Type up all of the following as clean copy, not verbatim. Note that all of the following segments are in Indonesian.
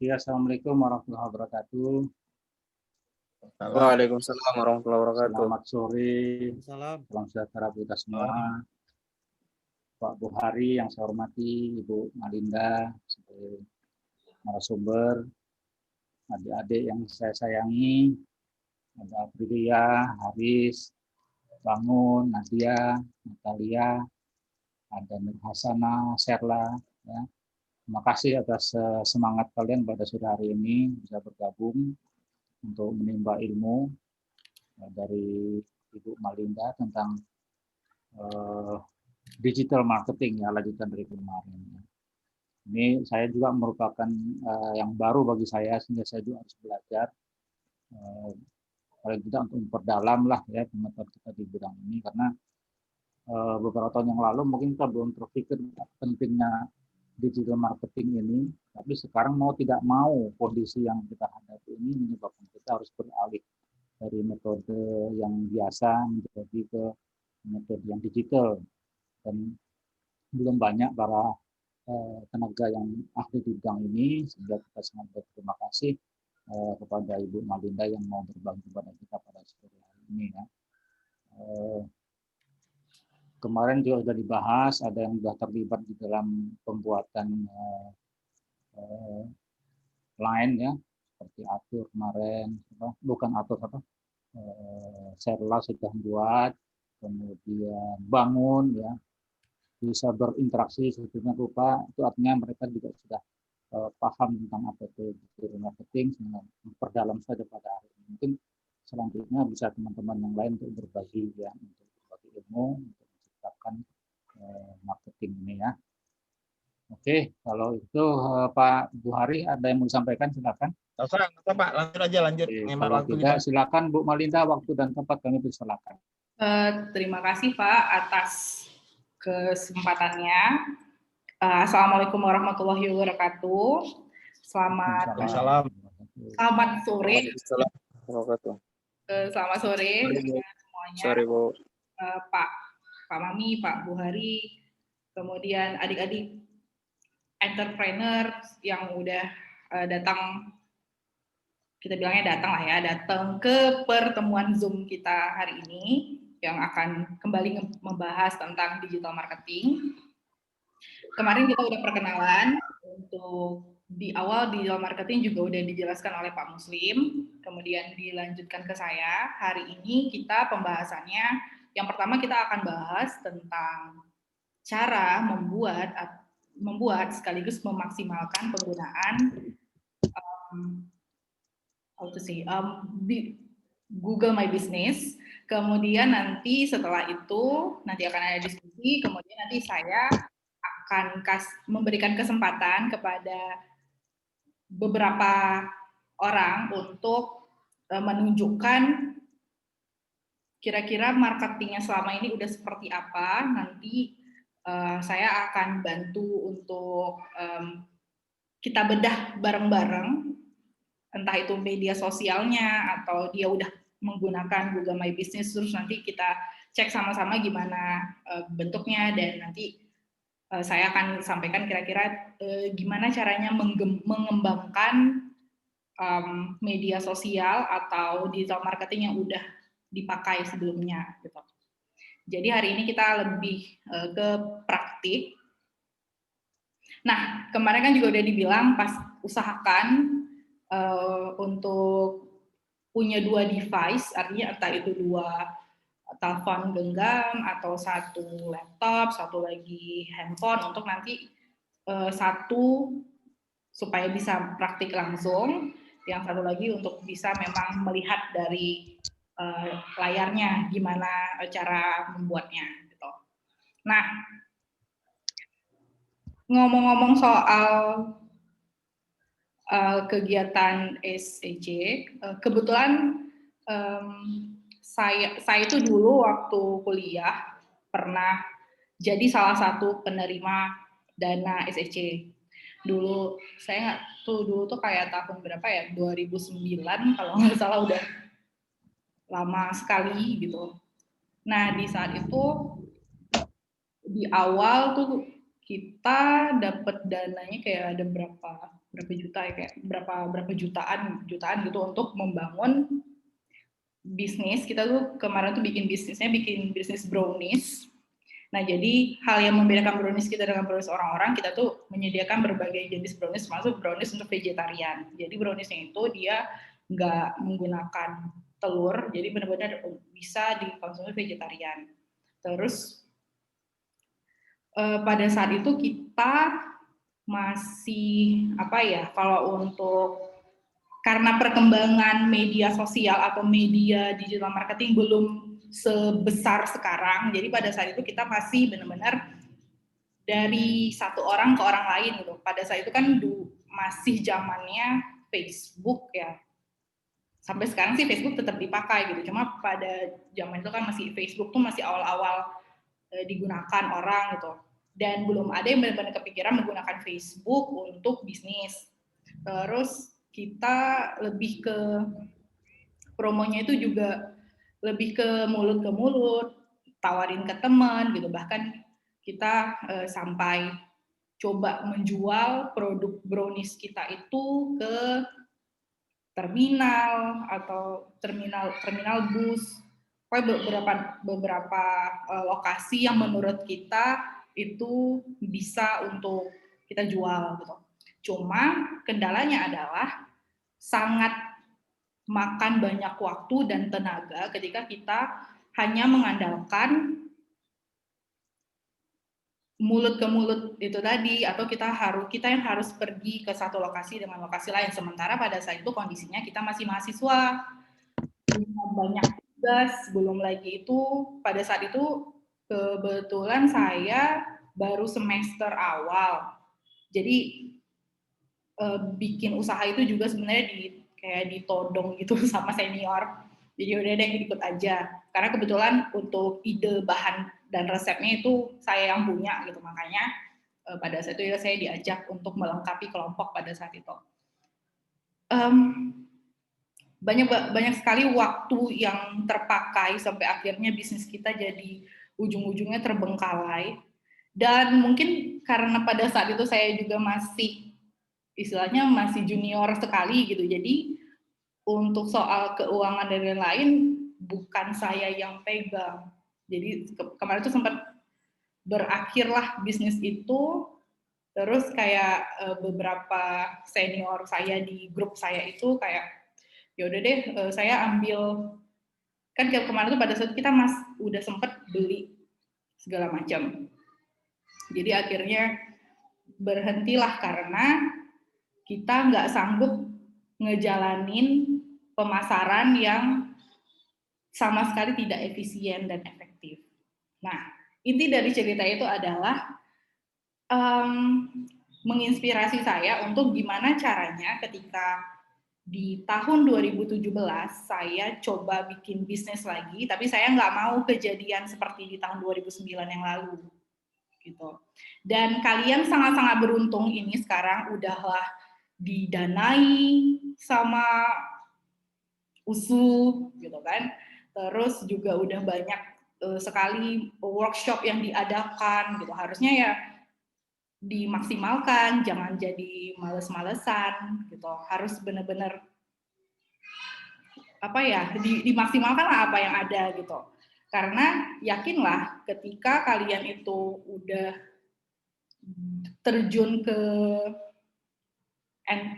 Assalamualaikum warahmatullahi wabarakatuh. Waalaikumsalam warahmatullahi wabarakatuh. Selamat sore. Salam sejahtera kita semua. Pak Buhari yang saya hormati, Ibu Malinda sebagai narasumber, adik-adik yang saya sayangi, ada Aprilia, Haris, Bangun, Nadia, Natalia, ada Nur Hasana, Serla. Ya. Terima kasih atas semangat kalian pada sore hari ini bisa bergabung untuk menimba ilmu dari Ibu Malinda tentang digital marketing ya, lanjutan dari kemarin. Ini saya juga merupakan yang baru bagi saya, sehingga saya juga harus belajar paling tidak untuk memperdalam lah ya pengetahuan kita di bidang ini, karena beberapa tahun yang lalu mungkin kita belum terpikir pentingnya digital marketing ini, tapi sekarang mau tidak mau kondisi yang kita hadapi ini menyebabkan kita harus beralih dari metode yang biasa menjadi ke metode yang digital. Dan belum banyak para tenaga yang ahli di bidang ini, sehingga kita sangat berterima kasih kepada Ibu Malinda yang mau berbagi kepada kita pada sore hari ini ya. Kemarin juga sudah dibahas, ada yang sudah terlibat di dalam pembuatan line ya, seperti Atur kemarin, bukan Atur apa, Serla sudah buat, kemudian Bangun ya, bisa berinteraksi sebetulnya rupa, itu artinya mereka juga sudah paham tentang apa itu digital marketing, sehingga memperdalam saja pada hari ini. Mungkin selanjutnya bisa teman-teman yang lain untuk berbagi ya, untuk berbagi ilmu, untuk menciptakan marketing ini ya. Oke, kalau itu Pak Buhari ada yang mau disampaikan, silakan. Pak, lanjut aja, lanjut. Kalau tidak, silakan Bu Malinda, waktu dan tempat kami persilakan. Terima kasih Pak atas kesempatannya. Assalamualaikum warahmatullahi wabarakatuh. Selamat sore. Selamat sore semuanya. Sorry, Bu. Pak Mami, Pak Buhari, kemudian adik-adik entrepreneur yang udah datang, kita bilangnya datang lah ya, datang ke pertemuan Zoom kita hari ini yang akan kembali membahas tentang digital marketing. Kemarin kita udah perkenalan, untuk di awal digital marketing juga udah dijelaskan oleh Pak Muslim, kemudian dilanjutkan ke saya. Hari ini kita pembahasannya, yang pertama kita akan bahas tentang cara membuat sekaligus memaksimalkan penggunaan Google My Business. Kemudian nanti setelah itu nanti akan ada diskusi, kemudian nanti saya akan memberikan kesempatan kepada beberapa orang untuk menunjukkan kira-kira marketingnya selama ini udah seperti apa. Nanti saya akan bantu untuk kita bedah bareng-bareng, entah itu media sosialnya atau dia udah menggunakan Google My Business, terus nanti kita cek sama-sama gimana bentuknya, dan nanti saya akan sampaikan kira-kira gimana caranya mengembangkan media sosial atau digital marketing yang udah dipakai sebelumnya gitu. Jadi hari ini kita lebih ke praktik. Nah, kemarin kan juga udah dibilang pas usahakan untuk punya 2 device, artinya entah itu 2 telepon genggam atau 1 laptop, 1 lagi handphone, untuk nanti 1 supaya bisa praktik langsung, yang 1 lagi untuk bisa memang melihat dari layarnya gimana cara membuatnya gitu. Nah, ngomong-ngomong soal kegiatan SEJ, kebetulan saya itu dulu waktu kuliah pernah jadi salah satu penerima dana SEC. Dulu saya dulu tuh kayak tahun berapa ya, 2009 kalau nggak salah, udah lama sekali gitu. Nah, di saat itu di awal tuh kita dapat dananya kayak ada berapa juta ya, kayak berapa jutaan gitu untuk membangun bisnis. Kita tuh kemarin tuh bikin bisnis brownies. Nah, jadi hal yang membedakan brownies kita dengan brownies orang-orang, kita tuh menyediakan berbagai jenis brownies, termasuk brownies untuk vegetarian. Jadi browniesnya itu dia nggak menggunakan telur, jadi benar-benar bisa dikonsumsi vegetarian. Terus pada saat itu kita masih kalau untuk karena perkembangan media sosial atau media digital marketing belum sebesar sekarang, jadi pada saat itu kita masih benar-benar dari satu orang ke orang lain gitu. Pada saat itu kan masih zamannya Facebook ya. Sampai sekarang sih Facebook tetap dipakai gitu. Cuma pada zaman itu kan masih Facebook tuh masih awal-awal digunakan orang gitu. Dan belum ada yang benar-benar kepikiran menggunakan Facebook untuk bisnis. Terus kita lebih ke promonya itu juga lebih ke mulut, tawarin ke teman gitu. Bahkan kita sampai coba menjual produk brownies kita itu ke terminal atau terminal bus, beberapa lokasi yang menurut kita itu bisa untuk kita jual gitu. Cuma kendalanya adalah sangat makan banyak waktu dan tenaga ketika kita hanya mengandalkan mulut ke mulut itu tadi, atau kita yang harus pergi ke satu lokasi dengan lokasi lain, sementara pada saat itu kondisinya kita masih mahasiswa, banyak tugas, belum lagi itu pada saat itu kebetulan saya baru semester awal, jadi bikin usaha itu juga sebenarnya kayak ditodong gitu sama senior, jadi udah deh ikut aja, karena kebetulan untuk ide bahan dan resepnya itu saya yang punya gitu, makanya pada saat itu saya diajak untuk melengkapi kelompok pada saat itu. Banyak sekali waktu yang terpakai sampai akhirnya bisnis kita jadi ujung-ujungnya terbengkalai, dan mungkin karena pada saat itu saya juga istilahnya masih junior sekali gitu, jadi untuk soal keuangan dan lain-lain bukan saya yang pegang. Jadi kemarin itu sempat berakhirlah bisnis itu, terus kayak beberapa senior saya di grup saya itu kayak ya udah deh, saya ambil, kan kemarin itu pada saat kita udah sempet beli segala macam. Jadi akhirnya berhentilah karena kita nggak sanggup ngejalanin pemasaran yang sama sekali tidak efisien dan efektif. Nah, inti dari cerita itu adalah menginspirasi saya untuk gimana caranya ketika di tahun 2017 saya coba bikin bisnis lagi, tapi saya nggak mau kejadian seperti di tahun 2009 yang lalu gitu. Dan kalian sangat-sangat beruntung ini sekarang udahlah didanai sama USU gitu kan. Terus juga udah banyak sekali workshop yang diadakan gitu. Harusnya ya dimaksimalkan, jangan jadi males-malesan gitu. Harus benar-benar dimaksimalkan lah apa yang ada gitu. Karena yakinlah ketika kalian itu udah terjun ke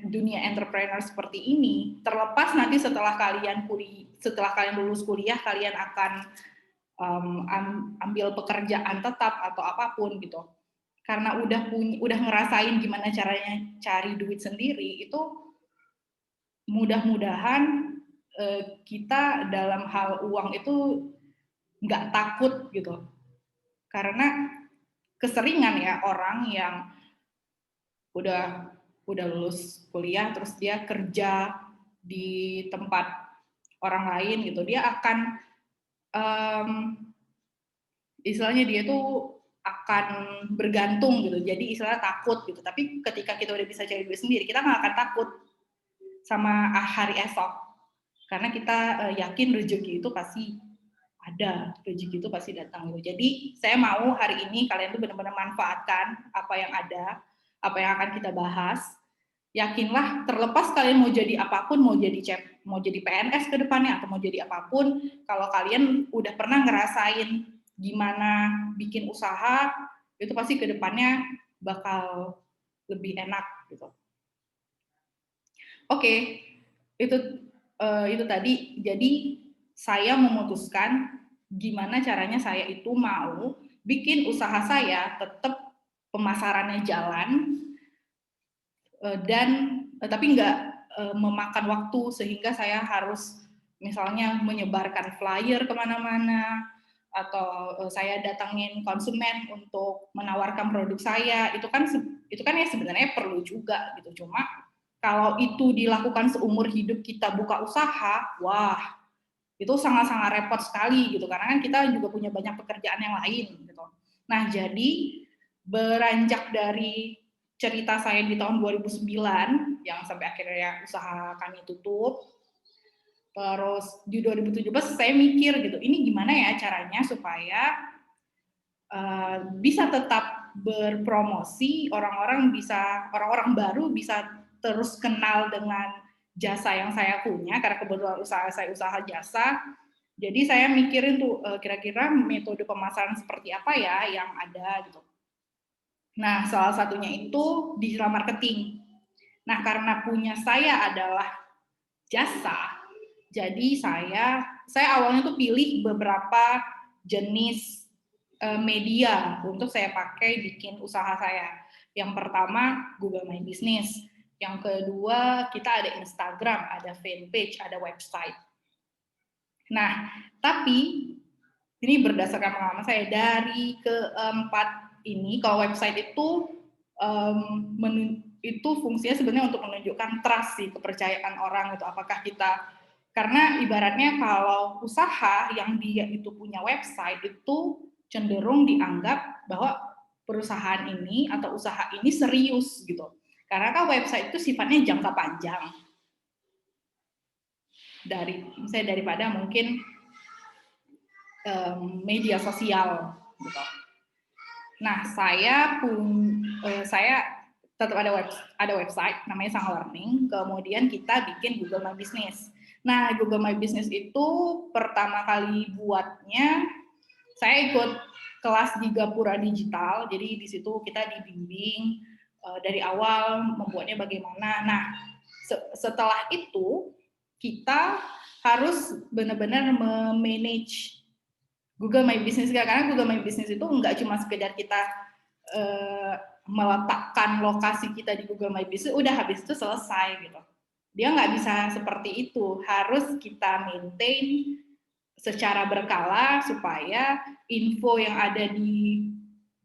dunia entrepreneur seperti ini, terlepas nanti setelah kalian lulus kuliah, kalian akan ambil pekerjaan tetap atau apapun gitu. Karena udah ngerasain gimana caranya cari duit sendiri, itu mudah-mudahan kita dalam hal uang itu nggak takut gitu. Karena keseringan ya orang yang udah lulus kuliah terus dia kerja di tempat orang lain gitu, dia akan istilahnya dia tuh akan bergantung gitu, jadi istilahnya takut gitu. Tapi ketika kita udah bisa cari duit sendiri, kita nggak akan takut sama hari esok, karena kita yakin rezeki itu pasti ada rezeki itu pasti datang gitu. Jadi saya mau hari ini kalian tuh benar-benar manfaatkan apa yang ada, apa yang akan kita bahas. Yakinlah, terlepas kalian mau jadi apapun, mau jadi PNS ke depannya atau mau jadi apapun, kalau kalian udah pernah ngerasain gimana bikin usaha, itu pasti ke depannya bakal lebih enak gitu. Oke, itu tadi. Jadi saya memutuskan gimana caranya saya itu mau bikin usaha saya tetap pemasarannya jalan dan tapi nggak memakan waktu sehingga saya harus misalnya menyebarkan flyer kemana-mana atau saya datangin konsumen untuk menawarkan produk saya. Itu kan ya sebenarnya perlu juga gitu. Cuma kalau itu dilakukan seumur hidup kita buka usaha, wah itu sangat-sangat repot sekali gitu, karena kan kita juga punya banyak pekerjaan yang lain gitu. Nah, jadi beranjak dari cerita saya di tahun 2009 yang sampai akhirnya usaha kami tutup, terus di 2017 saya mikir gitu, ini gimana ya caranya supaya bisa tetap berpromosi, orang-orang baru bisa terus kenal dengan jasa yang saya punya, karena kebetulan saya usaha jasa. Jadi saya mikirin tuh kira-kira metode pemasaran seperti apa ya yang ada gitu. Nah, salah satunya itu digital marketing. Nah, karena punya saya adalah jasa, jadi saya awalnya tuh pilih beberapa jenis media untuk saya pakai bikin usaha saya. Yang pertama Google My Business, yang kedua kita ada Instagram, ada fanpage, ada website. Nah, tapi ini berdasarkan pengalaman saya dari keempat ini, kalau website itu itu fungsinya sebenarnya untuk menunjukkan trust sih, kepercayaan orang itu apakah kita, karena ibaratnya kalau usaha yang dia itu punya website itu cenderung dianggap bahwa perusahaan ini atau usaha ini serius gitu. Karena kan website itu sifatnya jangka panjang. Daripada mungkin media sosial gitu. Nah, saya tetap ada website namanya Sang Learning, kemudian kita bikin Google My Business. Nah, Google My Business itu pertama kali buatnya saya ikut kelas di Gapura Digital, jadi di situ kita dibimbing dari awal membuatnya bagaimana. Nah, setelah itu kita harus benar-benar memanage Google My Business, karena Google My Business itu nggak cuma sekedar kita meletakkan lokasi kita di Google My Business, udah habis itu selesai gitu. Dia nggak bisa seperti itu, harus kita maintain secara berkala supaya info yang ada di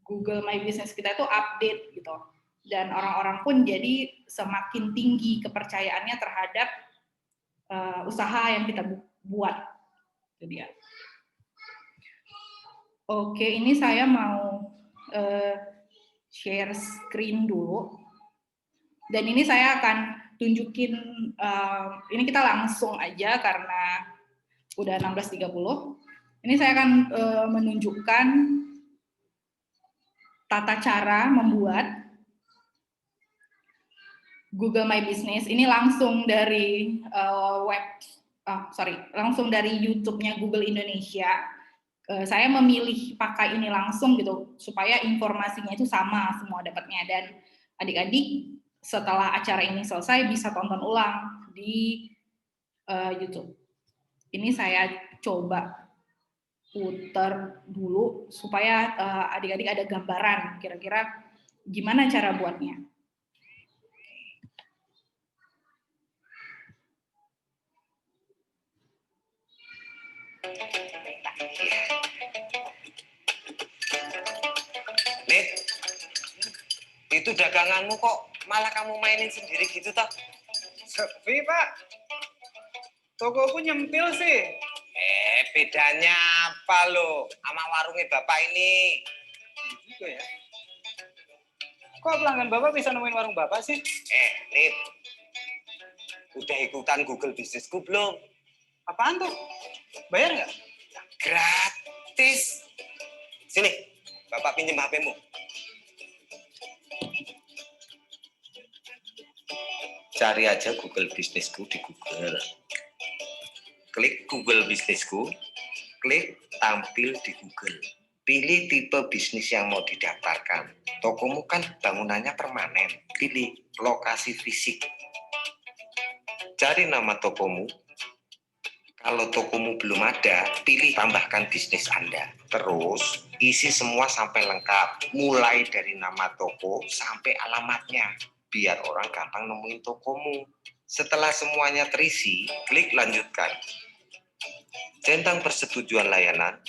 Google My Business kita itu update gitu. Dan orang-orang pun jadi semakin tinggi kepercayaannya terhadap usaha yang kita buat. Itu dia. Oke, ini saya mau share screen dulu. Dan ini saya akan tunjukin, ini kita langsung aja karena udah 16.30. Ini saya akan menunjukkan tata cara membuat Google My Business. Ini langsung dari langsung dari YouTube-nya Google Indonesia. Saya memilih pakai ini langsung gitu supaya informasinya itu sama semua dapatnya, dan adik-adik setelah acara ini selesai bisa tonton ulang di YouTube. Ini saya coba putar dulu supaya adik-adik ada gambaran kira-kira gimana cara buatnya. Lid, itu daganganmu kok malah kamu mainin sendiri gitu tak? Sepi, Pak. Tokoku nyempil sih. Bedanya apa lo sama warungnya Bapak ini? Gitu ya. Kok pelanggan Bapak bisa nemuin warung Bapak sih? Lid, udah ikutan Google Bisnisku belum? Apaan tuh? Bayar nggak? Gratis. Sini, Bapak pinjam HP-mu. Cari aja Google Bisnisku di Google. Klik Google Bisnisku, klik tampil di Google. Pilih tipe bisnis yang mau didaftarkan. Tokomu kan bangunannya permanen. Pilih lokasi fisik. Cari nama tokomu. Kalau tokomu belum ada, pilih tambahkan bisnis Anda. Terus, isi semua sampai lengkap. Mulai dari nama toko sampai alamatnya. Biar orang gampang nemuin tokomu. Setelah semuanya terisi, klik lanjutkan. Centang persetujuan layanan,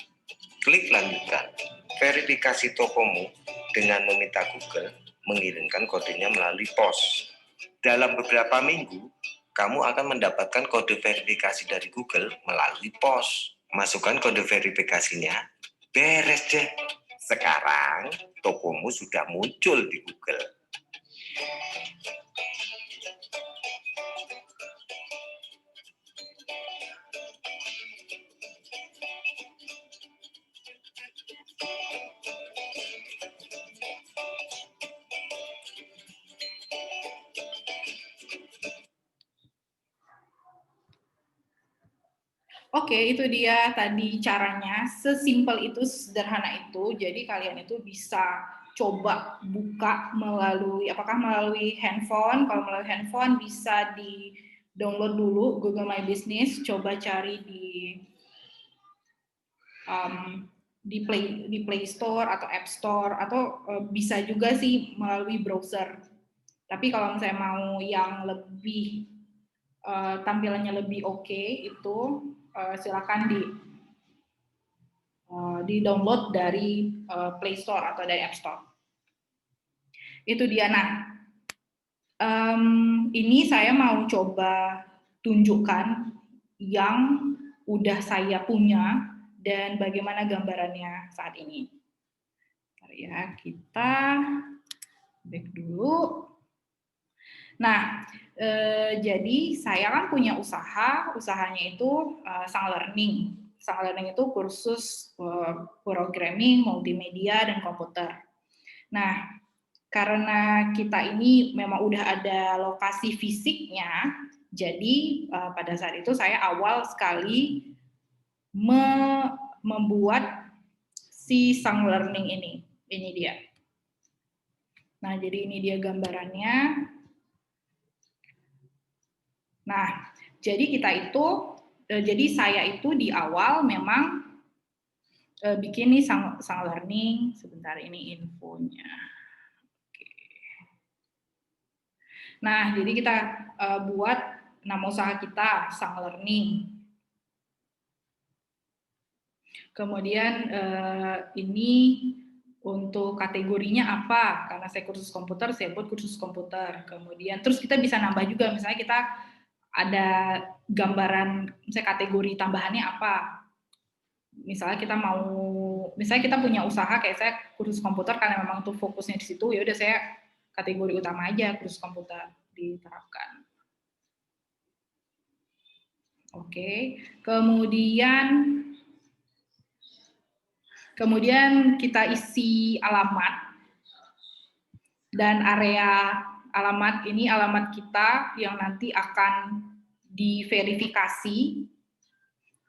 klik lanjutkan. Verifikasi tokomu dengan meminta Google mengirimkan kodenya melalui pos. Dalam beberapa minggu, kamu akan mendapatkan kode verifikasi dari Google melalui pos. Masukkan kode verifikasinya, beres deh. Sekarang, tokomu sudah muncul di Google. Oke, itu dia tadi caranya. Sesimpel itu, sederhana itu. Jadi kalian itu bisa coba buka melalui, apakah melalui handphone? Kalau melalui handphone bisa di-download dulu Google My Business. Coba cari di Play Store atau App Store, atau bisa juga sih melalui browser. Tapi kalau misalnya mau yang lebih tampilannya lebih oke, itu silakan di download dari Play Store atau dari App Store. Itu dia. Nah, ini saya mau coba tunjukkan yang udah saya punya dan bagaimana gambarannya saat ini. Bentar ya, kita back dulu. Nah, jadi saya kan punya usahanya itu Sang Learning. Sang Learning itu kursus programming, multimedia, dan komputer. Nah, karena kita ini memang udah ada lokasi fisiknya, jadi pada saat itu saya awal sekali membuat si Sang Learning ini. Ini dia. Nah, jadi ini dia gambarannya. Nah, jadi saya itu di awal memang bikin nih Sang Learning. Sebentar, ini infonya. Oke. Nah, jadi kita buat nama usaha kita Sang Learning. Kemudian ini untuk kategorinya apa? Karena saya kursus komputer, saya buat kursus komputer. Kemudian terus kita bisa nambah juga, misalnya kita ada gambaran, misalnya kategori tambahannya apa. Misalnya kita punya usaha, kayak saya kursus komputer karena memang tuh fokusnya di situ, ya udah saya kategori utama aja kursus komputer diterapkan. Oke, kemudian kita isi alamat dan area alamat ini, alamat kita yang nanti akan diverifikasi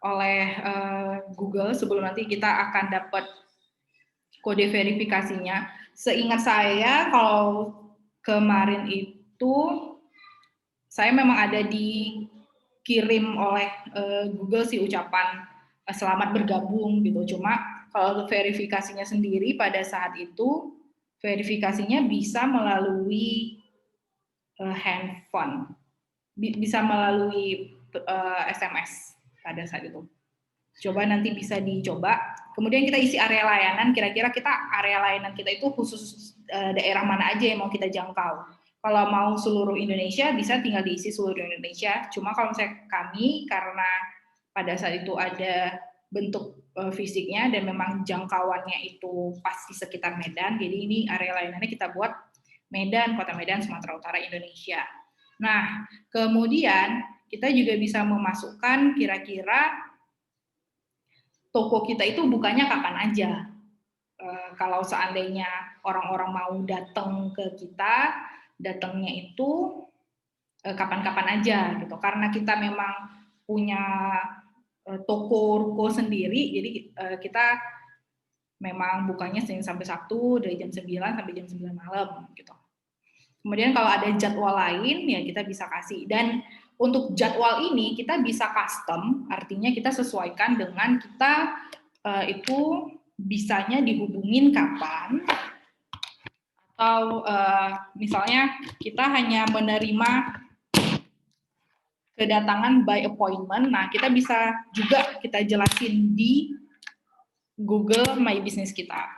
oleh Google sebelum nanti kita akan dapat kode verifikasinya. Seingat saya kalau kemarin itu saya memang ada dikirim oleh Google sih ucapan selamat bergabung gitu. Cuma kalau verifikasinya sendiri pada saat itu verifikasinya bisa melalui handphone, bisa melalui SMS pada saat itu. Coba nanti bisa dicoba. Kemudian kita isi area layanan, kira-kira area layanan kita itu khusus daerah mana aja yang mau kita jangkau. Kalau mau seluruh Indonesia, bisa tinggal diisi seluruh Indonesia. Cuma kalau misalnya kami, karena pada saat itu ada bentuk fisiknya dan memang jangkauannya itu pasti sekitar Medan, jadi ini area layanannya kita buat Medan, Kota Medan, Sumatera Utara, Indonesia. Nah, kemudian kita juga bisa memasukkan kira-kira toko kita itu bukanya kapan aja. Kalau seandainya orang-orang mau datang ke kita, datangnya itu kapan-kapan aja gitu. Karena kita memang punya toko ruko sendiri, jadi kita memang bukanya Senin sampai Sabtu dari jam 9 sampai jam 9 malam gitu. Kemudian kalau ada jadwal lain ya kita bisa kasih. Dan untuk jadwal ini kita bisa custom, artinya kita sesuaikan dengan kita itu bisanya dihubungin kapan, atau misalnya kita hanya menerima kedatangan by appointment. Nah, kita bisa juga kita jelasin di Google My Business kita.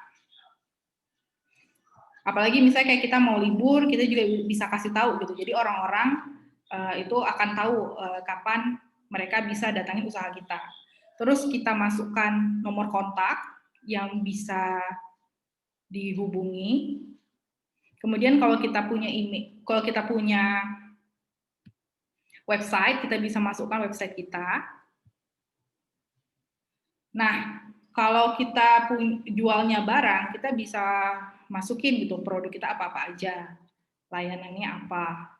Apalagi misalnya kayak kita mau libur, kita juga bisa kasih tahu gitu. Jadi orang-orang itu akan tahu kapan mereka bisa datangin usaha kita. Terus kita masukkan nomor kontak yang bisa dihubungi. Kemudian kalau kita punya email, kalau kita punya website, kita bisa masukkan website kita. Nah, kalau kita jualnya barang, kita bisa masukin gitu produk kita apa-apa aja, layanannya apa.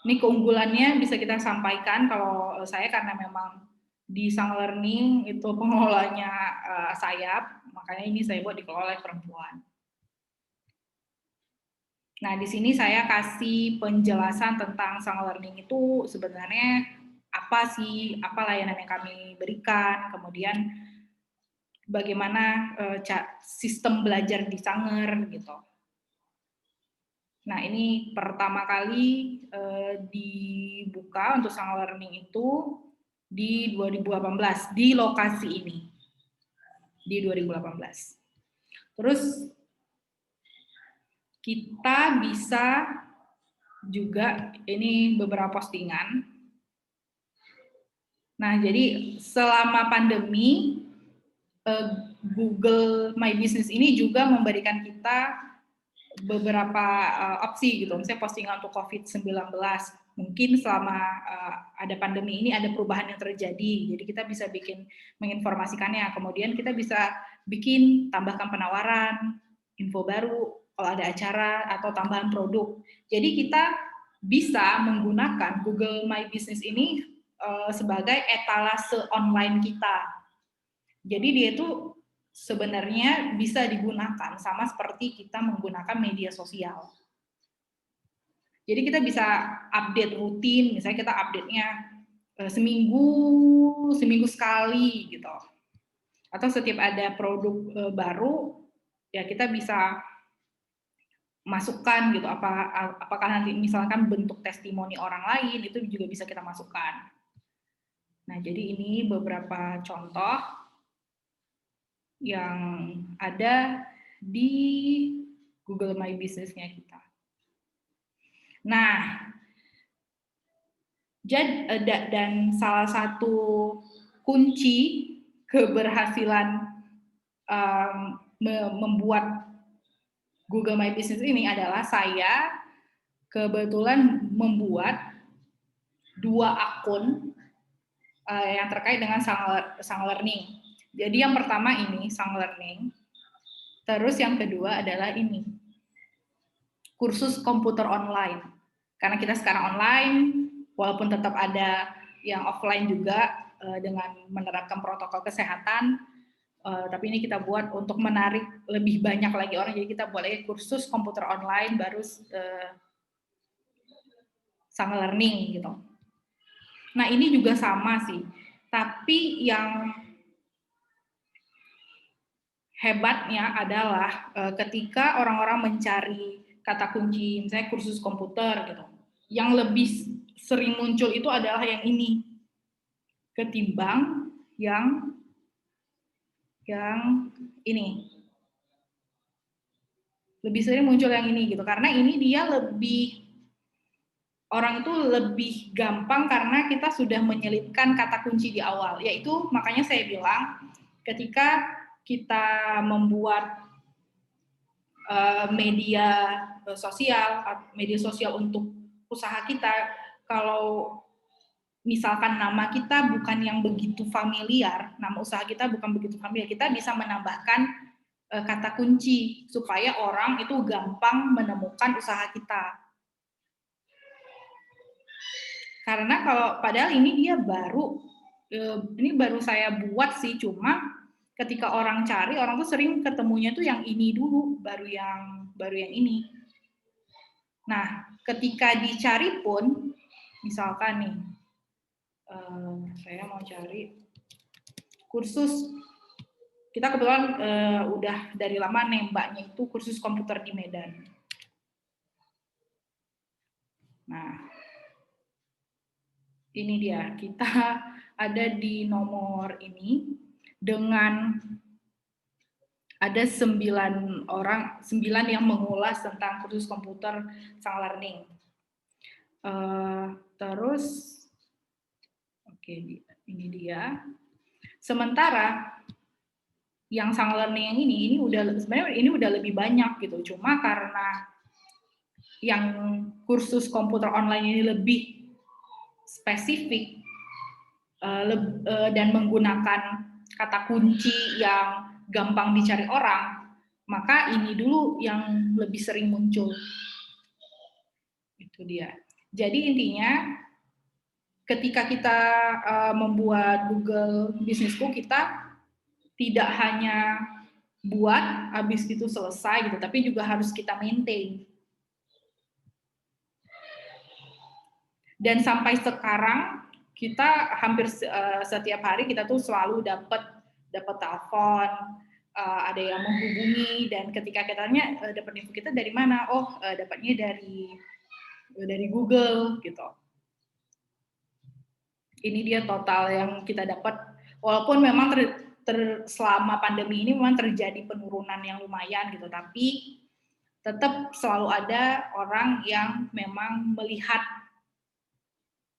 Ini keunggulannya bisa kita sampaikan. Kalau saya karena memang di Sang Learning itu pengelolanya saya, makanya ini saya buat dikelola oleh perempuan. Nah, di sini saya kasih penjelasan tentang Sang Learning itu sebenarnya apa sih, apa layanan yang kami berikan, kemudian bagaimana sistem belajar di Sanger gitu. Nah, ini pertama kali dibuka untuk Sang Learning itu di 2018 di lokasi ini. Di 2018. Terus kita bisa juga ini beberapa postingan. Nah, jadi selama pandemi Google My Business ini juga memberikan kita beberapa opsi gitu. Misalnya postingan untuk COVID-19. Mungkin selama ada pandemi ini ada perubahan yang terjadi. Jadi kita bisa bikin menginformasikannya. Kemudian kita bisa bikin tambahkan penawaran, info baru, kalau ada acara atau tambahan produk. Jadi kita bisa menggunakan Google My Business ini sebagai etalase online kita. Jadi dia itu sebenarnya bisa digunakan sama seperti kita menggunakan media sosial. Jadi kita bisa update rutin, misalnya kita update-nya seminggu sekali gitu. Atau setiap ada produk baru, ya kita bisa masukkan gitu, apakah nanti misalkan bentuk testimoni orang lain, itu juga bisa kita masukkan. Nah, jadi ini beberapa contoh yang ada di Google My Business-nya kita. Nah, dan salah satu kunci keberhasilan membuat Google My Business ini adalah saya kebetulan membuat 2 akun yang terkait dengan Sang Learning. Jadi yang pertama ini Sang Learning, terus yang kedua adalah ini kursus komputer online. Karena kita sekarang online, walaupun tetap ada yang offline juga dengan menerapkan protokol kesehatan, tapi ini kita buat untuk menarik lebih banyak lagi orang. Jadi kita buat lagi kursus komputer online baru Sang Learning gitu. Nah, ini juga sama sih. Tapi yang hebatnya adalah ketika orang-orang mencari kata kunci, misalnya kursus komputer gitu, yang lebih sering muncul itu adalah yang ini ketimbang yang ini. Lebih sering muncul yang ini gitu, karena ini dia lebih, orang itu lebih gampang karena kita sudah menyelipkan kata kunci di awal, yaitu makanya saya bilang ketika kita membuat media sosial untuk usaha kita, kalau misalkan nama kita bukan yang begitu familiar, nama usaha kita bukan begitu familiar, kita bisa menambahkan kata kunci supaya orang itu gampang menemukan usaha kita. Karena kalau padahal ini dia baru saya buat sih, cuma ketika orang cari, orang tuh sering ketemunya tuh yang ini dulu, baru yang ini. Nah, ketika dicari pun, misalkan nih, saya mau cari kursus, kita kebetulan udah dari lama nembaknya itu kursus komputer di Medan. Nah, ini dia, kita ada di nomor ini dengan ada 9 yang mengulas tentang kursus komputer Sang Learning. Terus, oke, ini dia. Sementara yang Sang Learning yang ini sebenarnya ini udah lebih banyak gitu. Cuma karena yang kursus komputer online ini lebih spesifik dan menggunakan kata kunci yang gampang dicari orang, maka ini dulu yang lebih sering muncul. Itu dia. Jadi intinya ketika kita membuat Google Business School, kita tidak hanya buat habis itu selesai gitu, tapi juga harus kita maintain. Dan sampai sekarang kita hampir setiap hari kita tuh selalu dapat telepon, ada yang menghubungi, dan ketika kita tanya dapat info kita dari mana, oh dapatnya dari Google gitu. Ini dia total yang kita dapat, walaupun memang selama pandemi ini memang terjadi penurunan yang lumayan gitu, tapi tetap selalu ada orang yang memang melihat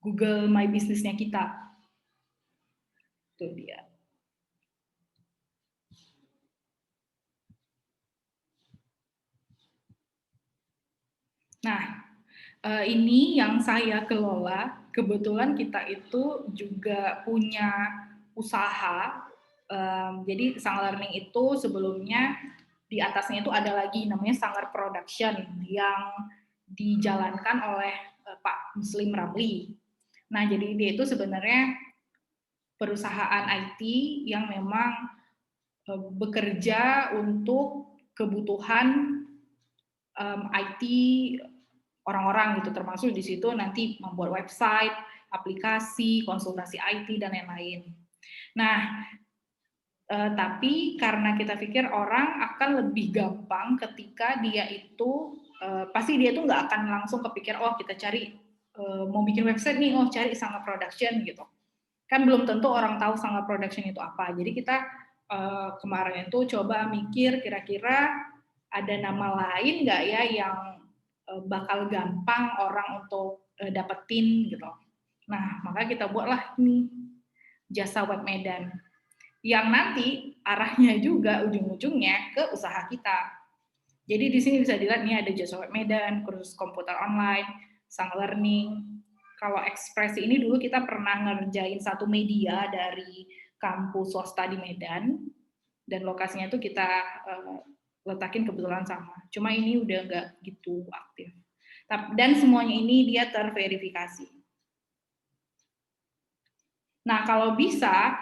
Google My Business-nya kita. Itu dia. Nah, ini yang saya kelola. Kebetulan kita itu juga punya usaha. Jadi Sang Learning itu sebelumnya di atasnya itu ada lagi namanya Sanggar Production yang dijalankan oleh Pak Muslim Ramli. Nah, jadi dia itu sebenarnya perusahaan IT yang memang bekerja untuk kebutuhan IT orang-orang gitu, termasuk di situ nanti membuat website, aplikasi, konsultasi IT dan lain-lain. Nah, tapi karena kita pikir orang akan lebih gampang ketika dia itu pasti dia tuh nggak akan langsung kepikir, oh kita cari mau bikin website nih, oh cari Sanggar Production gitu. Kan belum tentu orang tahu Sanggar Production itu apa. Jadi kita kemarin itu coba mikir kira-kira ada nama lain nggak ya yang bakal gampang orang untuk dapetin gitu. Nah, maka kita buatlah ini Jasa Web Medan. Yang nanti arahnya juga ujung-ujungnya ke usaha kita. Jadi di sini bisa dilihat nih ada Jasa Web Medan, kursus komputer online, Sang Learning. Kalau ekspresi ini dulu kita pernah ngerjain satu media dari kampus swasta di Medan, dan lokasinya itu kita letakin kebetulan sama. Cuma ini udah nggak gitu aktif. Dan semuanya ini dia terverifikasi. Nah, kalau bisa,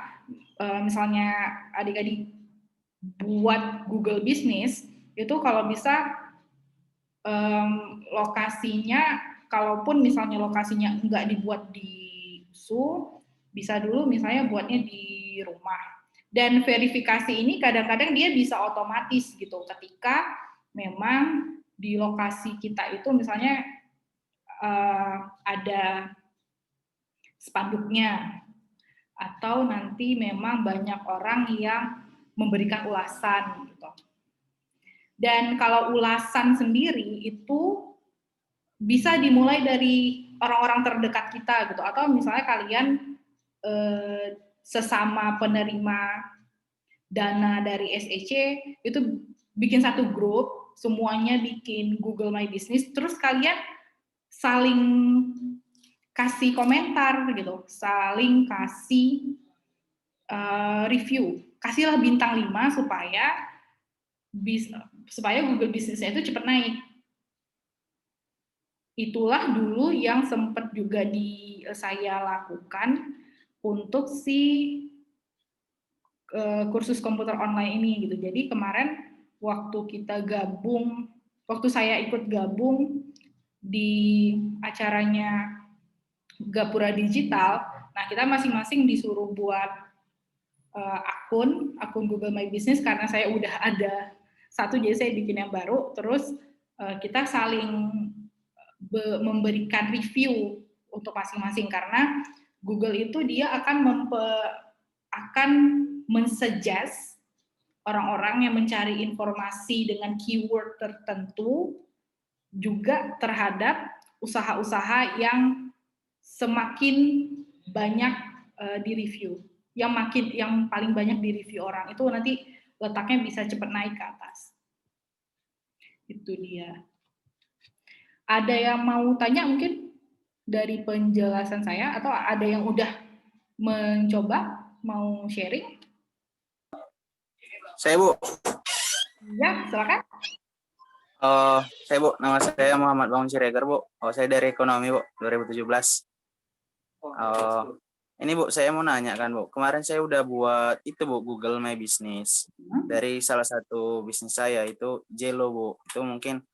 misalnya adik-adik buat Google Business, itu kalau bisa lokasinya, kalaupun misalnya lokasinya nggak dibuat di SU, bisa dulu misalnya buatnya di rumah. Dan verifikasi ini kadang-kadang dia bisa otomatis gitu, ketika memang di lokasi kita itu misalnya ada spanduknya, atau nanti memang banyak orang yang memberikan ulasan gitu. Dan kalau ulasan sendiri itu bisa dimulai dari orang-orang terdekat kita gitu, atau misalnya kalian sesama penerima dana dari SEC itu bikin satu grup, semuanya bikin Google My Business, terus kalian saling kasih komentar gitu, saling kasih review. Kasihlah bintang 5 supaya Google Business-nya itu cepat naik. Itulah dulu yang sempat juga saya lakukan untuk si kursus komputer online ini gitu. Jadi kemarin waktu saya ikut gabung di acaranya Gapura Digital, nah kita masing-masing disuruh buat akun Google My Business karena saya udah ada satu, jadi saya bikin yang baru. Terus kita saling memberikan review untuk masing-masing karena Google itu dia akan mensuggest orang-orang yang mencari informasi dengan keyword tertentu juga terhadap usaha-usaha yang semakin banyak di-review. Yang paling banyak di-review orang itu nanti letaknya bisa cepat naik ke atas. Itu dia. Ada yang mau tanya mungkin dari penjelasan saya, atau ada yang udah mencoba mau sharing? Saya, Bu. Ya, silakan. Saya, Bu, nama saya Muhammad Bangun Siregar, Bu. Saya dari Ekonomi, Bu, 2017. Ini, Bu, saya mau nanya kan, Bu. Kemarin saya udah buat itu, Bu, Google My Business. Dari salah satu bisnis saya itu Jelo, Bu. Itu mungkin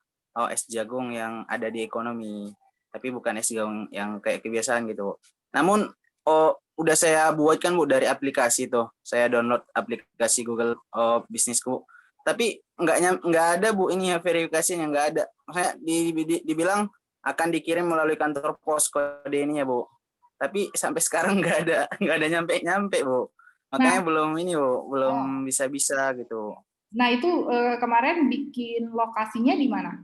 es jagung yang ada di Ekonomi. Tapi bukan es jagung yang kayak kebiasaan gitu, Bu. Namun udah saya buat kan, Bu, dari aplikasi tuh. Saya download aplikasi Google Bisnisku. Tapi nggak ada, Bu, ini ya verifikasinya nggak ada. Makanya dibilang akan dikirim melalui kantor pos kode ini ya, Bu. Tapi sampai sekarang nggak ada nyampe, Bu. Makanya belum bisa gitu. Nah itu kemarin bikin lokasinya di mana?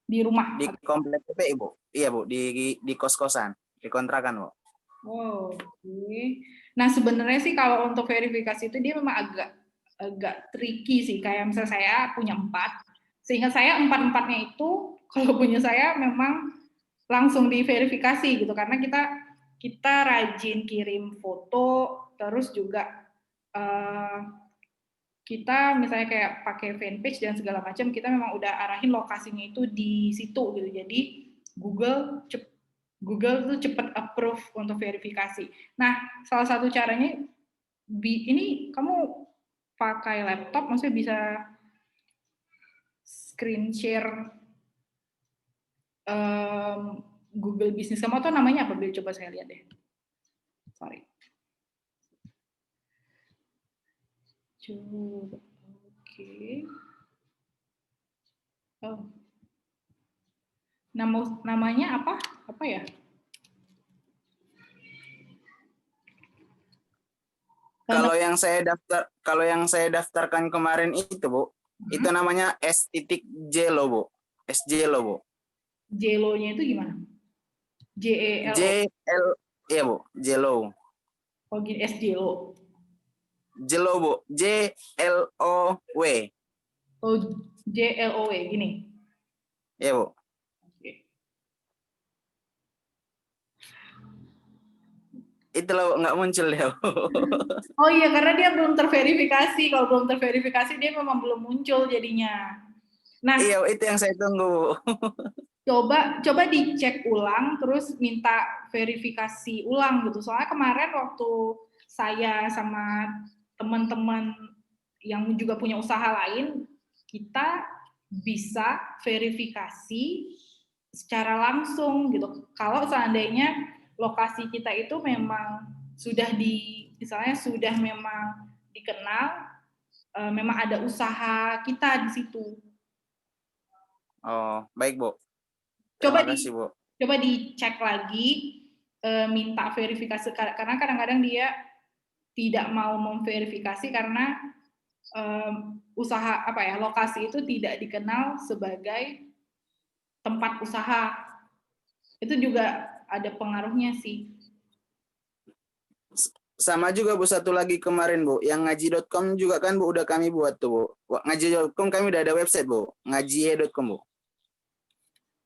Di rumah? Di komplek TPI, Bu. Iya, Bu, di kos-kosan, di kontrakan, Bu. Oh, oke. Nah sebenarnya sih kalau untuk verifikasi itu dia memang agak tricky sih. Kayak misalnya saya punya 4, sehingga saya 4-4-nya itu kalau punya saya memang langsung diverifikasi gitu, karena kita rajin kirim foto, terus juga kita misalnya kayak pakai fanpage dan segala macam, kita memang udah arahin lokasinya itu di situ gitu. Jadi Google tuh cepat approve untuk verifikasi. Nah, salah satu caranya ini kamu pakai laptop, maksudnya bisa screen share Google Business kamu, atau namanya apa? Coba saya lihat deh. Sorry. Coba. Oke. Oh. Namanya apa? Apa ya? Kalau yang saya daftarkan kemarin itu, Bu, itu namanya S.Jelo, Bu. S.Jelo, Bu. Jelo-nya itu gimana? J-L, iya, Bu, Jelo. Oh, gini, S.Jelo. Jelo, Bu. J-L-O-W. Oh, J-L-O-W, gini. Iya, Bu. Itu loh, nggak muncul ya. Oh iya, karena dia belum terverifikasi. Kalau belum terverifikasi dia memang belum muncul jadinya. Nah, iya, itu yang saya tunggu. coba dicek ulang, terus minta verifikasi ulang gitu. Soalnya kemarin waktu saya sama teman-teman yang juga punya usaha lain, kita bisa verifikasi secara langsung gitu. Kalau seandainya lokasi kita itu memang misalnya sudah memang dikenal, memang ada usaha kita di situ. Oh, baik, Bu. Coba kasih, Bu. Coba dicek lagi, minta verifikasi, karena kadang-kadang dia tidak mau memverifikasi karena lokasi itu tidak dikenal sebagai tempat usaha. Itu juga ada pengaruhnya sih. Sama juga, Bu, satu lagi kemarin, Bu, yang ngaji.com juga kan, Bu, udah kami buat tuh, Bu. Ngaji.com kami udah ada website, Bu. Ngaji.com, Bu.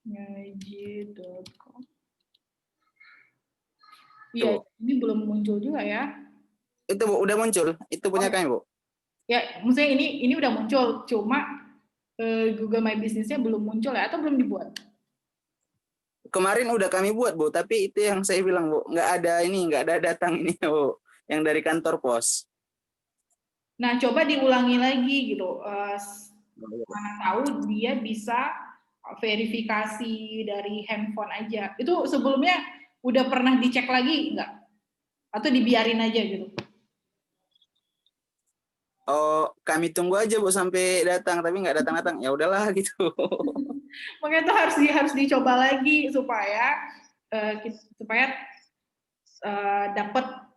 Ngaji.com. Iya, ini belum muncul juga ya. Itu Bu, udah muncul. Itu punya kami, Bu. Ya, maksudnya ini udah muncul, cuma Google My Business-nya belum muncul ya, atau belum dibuat? Kemarin udah kami buat, Bu, tapi itu yang saya bilang, Bu, nggak ada datang ini, Bu, yang dari kantor pos. Nah, coba diulangi lagi gitu. Mana tahu dia bisa verifikasi dari handphone aja. Itu sebelumnya udah pernah dicek lagi nggak? Atau dibiarin aja gitu? Oh, kami tunggu aja Bu sampai datang, tapi nggak datang-datang. Ya udahlah gitu. Makanya itu harus dicoba lagi supaya dapat.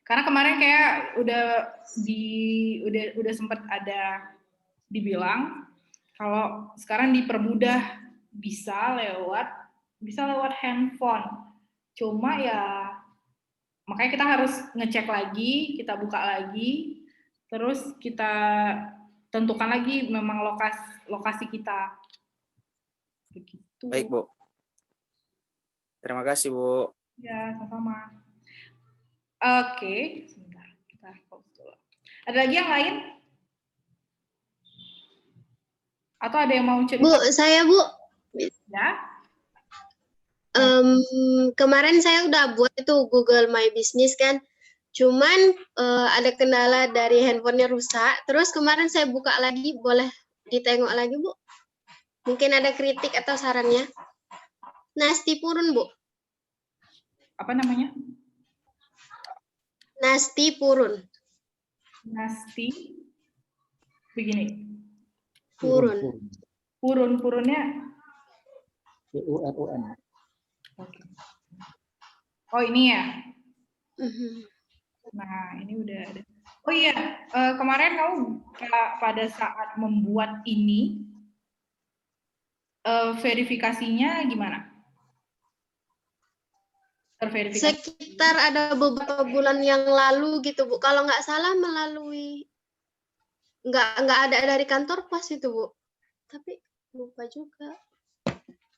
Karena kemarin kayak udah sempat ada dibilang kalau sekarang dipermudah bisa lewat handphone. Cuma ya makanya kita harus ngecek lagi, kita buka lagi, terus kita tentukan lagi memang lokasi kita. Begitu. Baik, Bu. Terima kasih, Bu. Ya, sama-sama. Oke, sebentar. Kita pause dulu. Ada lagi yang lain? Atau ada yang mau cerita? Bu, saya Bu. Ya. Kemarin saya udah buat itu Google My Business kan. Cuman ada kendala dari handphonenya rusak. Terus kemarin saya buka lagi, boleh ditengok lagi Bu? Mungkin ada kritik atau sarannya. Nasti Purun Bu. Apa namanya? Nasti Purun. Nasti. Begini. Purunnya. PURUN. Oke. Oh ini ya. Mhm. Nah ini udah ada. Oh iya, kemarin kamu pada saat membuat ini verifikasinya gimana? Terverifikasi? Sekitar ada beberapa bulan yang lalu gitu Bu. Kalau nggak salah melalui nggak ada dari kantor pos itu Bu. Tapi lupa juga.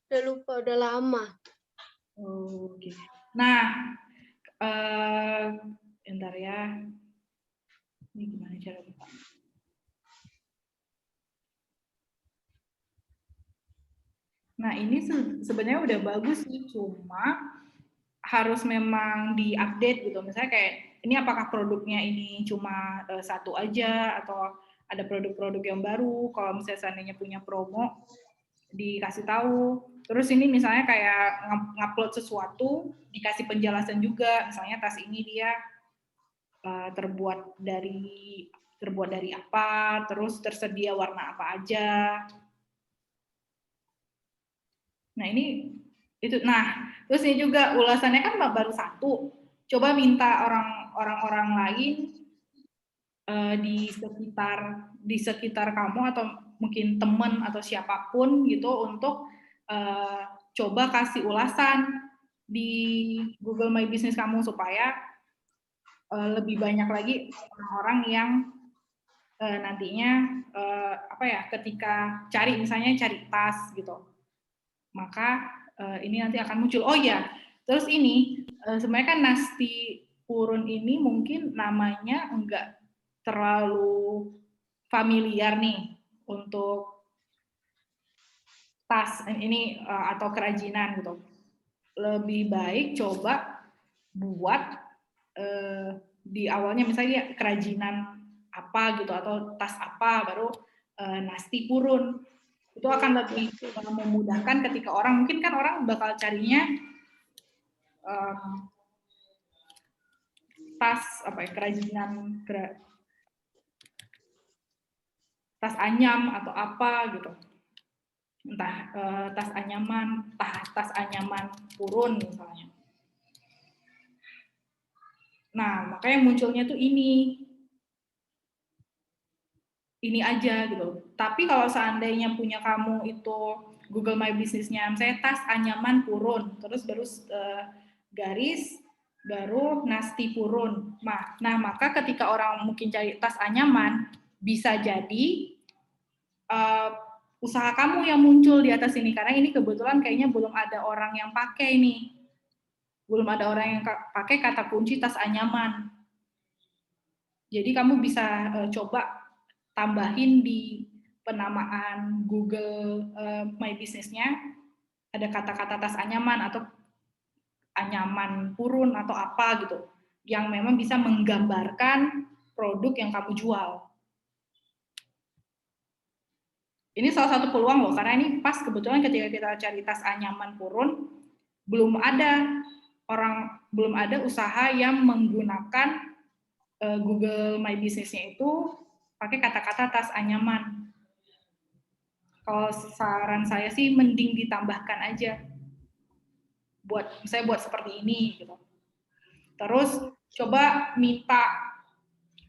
Udah lama. Oke. Nah, bentar ya. Ini gimana cara buka? Nah, ini sebenarnya udah bagus sih, cuma harus memang diupdate gitu. Misalnya kayak ini apakah produknya ini cuma satu aja atau ada produk-produk yang baru. Kalau misalnya seandainya punya promo, dikasih tahu. Terus ini misalnya kayak ngupload sesuatu, dikasih penjelasan juga. Misalnya tas ini dia terbuat dari apa, terus tersedia warna apa aja. Nah ini itu. Nah terus ini juga ulasannya kan baru satu. Coba minta orang-orang lain di sekitar kamu atau mungkin teman atau siapapun gitu untuk coba kasih ulasan di Google My Business kamu supaya lebih banyak lagi orang-orang yang nantinya ketika misalnya cari tas gitu, maka ini nanti akan muncul. Oh ya, terus ini sebenarnya kan Nasti Purun ini mungkin namanya enggak terlalu familiar nih untuk tas ini atau kerajinan gitu. Lebih baik coba buat di awalnya misalnya kerajinan apa gitu atau tas apa, baru Nasti Purun. Itu akan lebih memudahkan ketika orang, mungkin kan orang bakal carinya tas kerajinan tas anyam atau apa gitu, entah tas anyaman Purun misalnya. Nah makanya munculnya tuh ini aja gitu. Tapi kalau seandainya punya kamu itu Google My Business-nya, misalnya tas anyaman Purun, terus baru garis, baru Nasti Purun. Nah, maka ketika orang mungkin cari tas anyaman, bisa jadi usaha kamu yang muncul di atas ini, karena ini kebetulan kayaknya belum ada orang yang pakai nih. Belum ada orang yang pakai kata kunci tas anyaman. Jadi kamu bisa coba tambahin di penamaan Google My Business-nya ada kata-kata tas anyaman atau anyaman purun atau apa gitu yang memang bisa menggambarkan produk yang kamu jual. Ini salah satu peluang loh, karena ini pas kebetulan ketika kita cari tas anyaman purun, belum ada usaha yang menggunakan Google My Business-nya itu pakai kata-kata tas anyaman. Kalau saran saya sih mending ditambahkan aja. Saya buat seperti ini gitu. Terus coba minta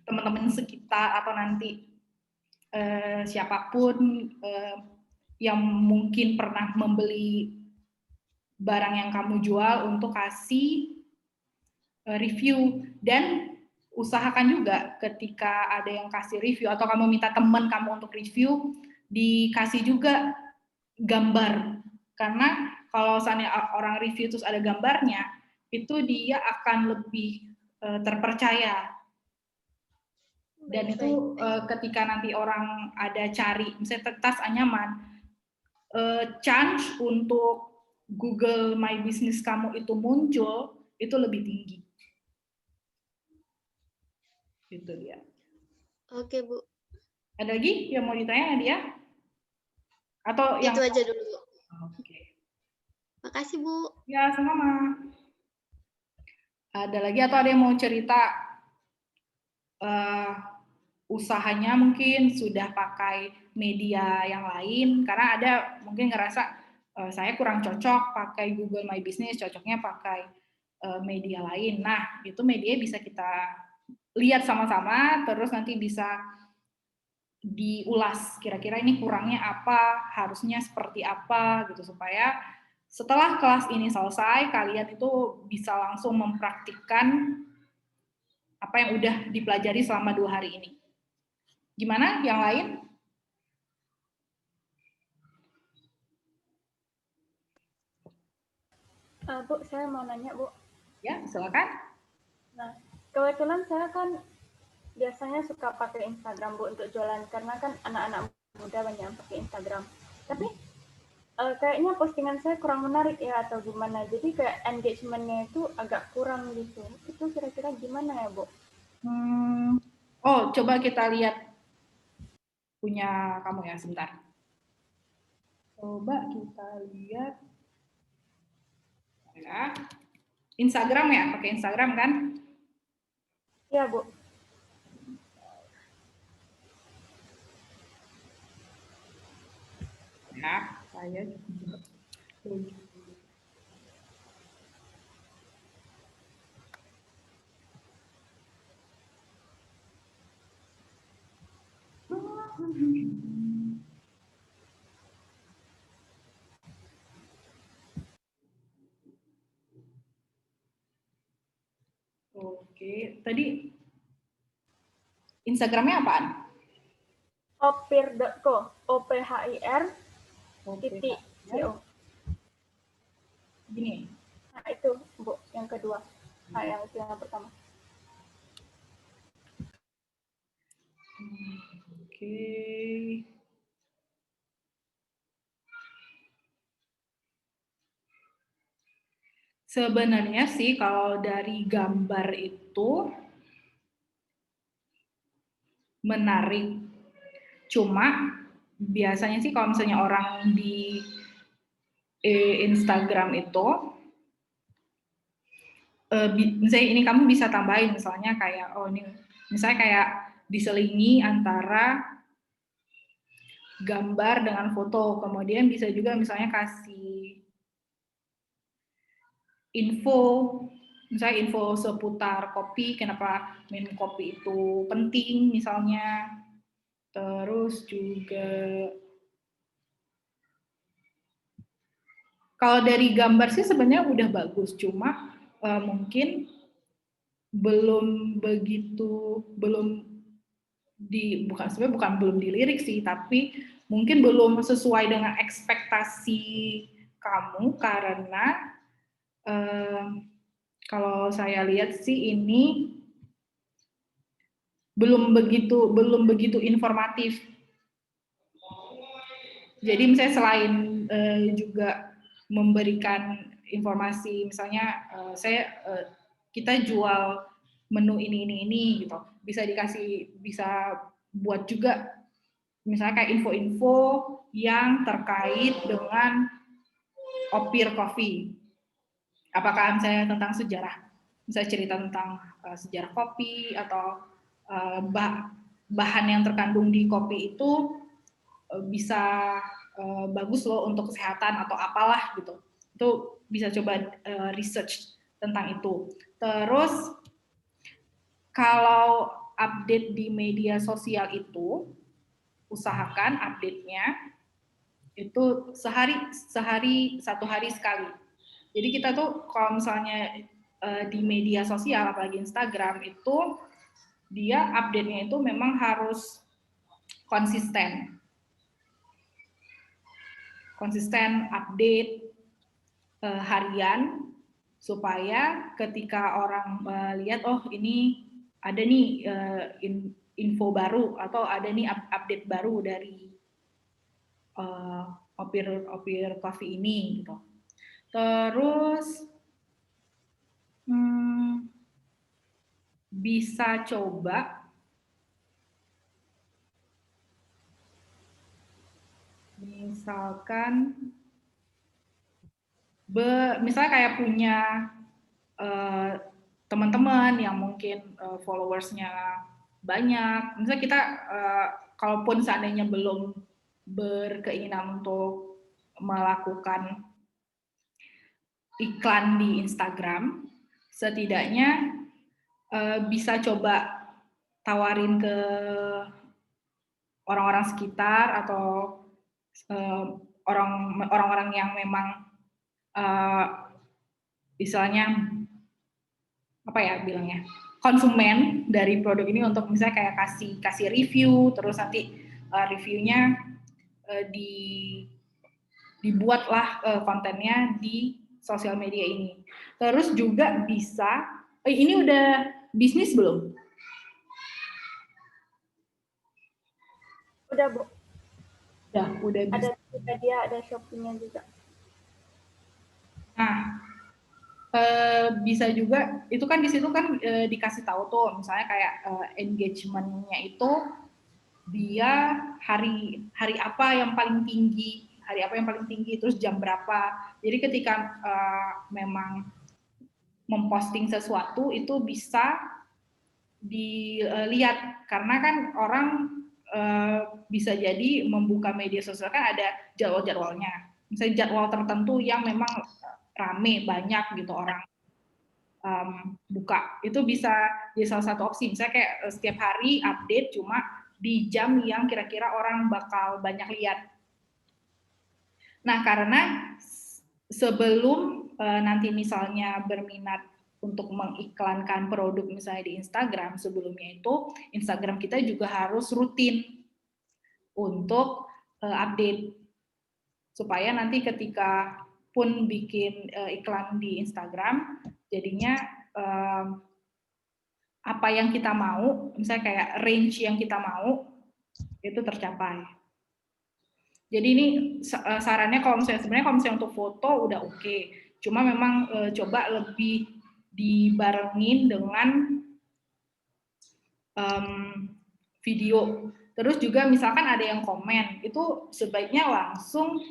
teman-teman sekitar atau nanti siapapun yang mungkin pernah membeli barang yang kamu jual untuk kasih review, dan usahakan juga ketika ada yang kasih review atau kamu minta teman kamu untuk review, dikasih juga gambar, karena kalau misalnya orang review terus ada gambarnya, itu dia akan lebih terpercaya. Dan itu ketika nanti orang ada cari misalnya tas anyaman, chance untuk Google My Business kamu itu muncul itu lebih tinggi. Itu dia. Oke, Bu. Ada lagi yang mau ditanya dia? Atau yang itu aja dulu, Bu. Oke. Makasih, Bu. Ya, sama-sama. Ada lagi atau ada yang mau cerita usahanya mungkin sudah pakai media yang lain, karena ada mungkin ngerasa saya kurang cocok pakai Google My Business, cocoknya pakai media lain. Nah, itu media bisa kita lihat sama-sama, terus nanti bisa diulas kira-kira ini kurangnya apa, harusnya seperti apa gitu, supaya setelah kelas ini selesai kalian itu bisa langsung mempraktikkan apa yang udah dipelajari selama 2 hari ini. Gimana yang lain? Bu, saya mau nanya, Bu. Ya, silakan. Nah, kebetulan saya kan biasanya suka pakai Instagram, Bu, untuk jualan, karena kan anak-anak muda banyak yang pakai Instagram. Tapi kayaknya postingan saya kurang menarik ya, atau gimana. Jadi kayak engagement-nya itu agak kurang gitu. Itu kira-kira gimana ya, Bu? Oh, coba kita lihat punya kamu ya, sebentar. Coba kita lihat. Ya. Instagram ya, pakai Instagram kan? Iya, Bu. Ya, saya juga. Oke, tadi Instagramnya apaan? Ophir.co, OPHIR titik CO. Gini. Nah, itu, Bu, yang kedua. Nah, yang itu yang pertama. Oke. Sebenarnya sih kalau dari gambar itu menarik. Cuma biasanya sih kalau misalnya orang di Instagram itu, misalnya ini kamu bisa tambahin misalnya kayak, oh ini misalnya kayak diselingi antara gambar dengan foto, kemudian bisa juga misalnya kasih info, misalnya info seputar kopi, kenapa minum kopi itu penting misalnya, terus juga kalau dari gambar sih sebenarnya udah bagus, cuma mungkin belum begitu, sebenarnya bukan belum dilirik sih, tapi mungkin belum sesuai dengan ekspektasi kamu, karena Kalau saya lihat sih ini belum begitu informatif. Jadi misalnya selain juga memberikan informasi, misalnya kita jual menu ini gitu, bisa buat juga misalnya kayak info-info yang terkait dengan Opir Coffee. Apakah misalnya tentang sejarah, misalnya cerita tentang sejarah kopi atau bahan yang terkandung di kopi itu bisa bagus loh untuk kesehatan atau apalah gitu. Itu bisa coba research tentang itu. Terus kalau update di media sosial itu, usahakan update-nya itu satu hari sekali. Jadi kita tuh kalau misalnya di media sosial, apalagi Instagram, itu dia update-nya itu memang harus konsisten update harian, supaya ketika orang lihat, oh ini ada nih info baru atau ada nih update baru dari Opir Coffee ini gitu. Terus bisa coba misalkan misalnya kayak punya teman-teman yang mungkin followersnya banyak. Misalnya kita kalaupun seandainya belum berkeinginan untuk melakukan iklan di Instagram, setidaknya bisa coba tawarin ke orang-orang sekitar atau orang-orang yang memang misalnya apa ya bilangnya, konsumen dari produk ini, untuk misalnya kayak kasih review, terus nanti reviewnya dibuatlah kontennya di sosial media ini. Terus juga bisa, ini udah bisnis belum? Udah, Bu. Udah bisa. Ada dia, ada Shopee-nya juga. Nah, bisa juga, itu kan di situ kan dikasih tahu tuh, misalnya kayak engagement-nya itu dia hari apa yang paling tinggi, terus jam berapa. Jadi ketika memang memposting sesuatu itu bisa dilihat, karena kan orang bisa jadi membuka media sosial kan ada jadwal-jadwalnya. Misalnya jadwal tertentu yang memang rame, banyak gitu orang buka, itu bisa jadi salah satu opsi. Misalnya kayak setiap hari update cuma di jam yang kira-kira orang bakal banyak lihat. Nah, karena sebelum nanti misalnya berminat untuk mengiklankan produk misalnya di Instagram, sebelumnya itu Instagram kita juga harus rutin untuk update, supaya nanti ketika pun bikin iklan di Instagram, jadinya apa yang kita mau, misalnya kayak range yang kita mau itu tercapai. Jadi ini sarannya kalau misalnya untuk foto udah oke. Cuma memang coba lebih dibarengin dengan video. Terus juga misalkan ada yang komen, itu sebaiknya langsung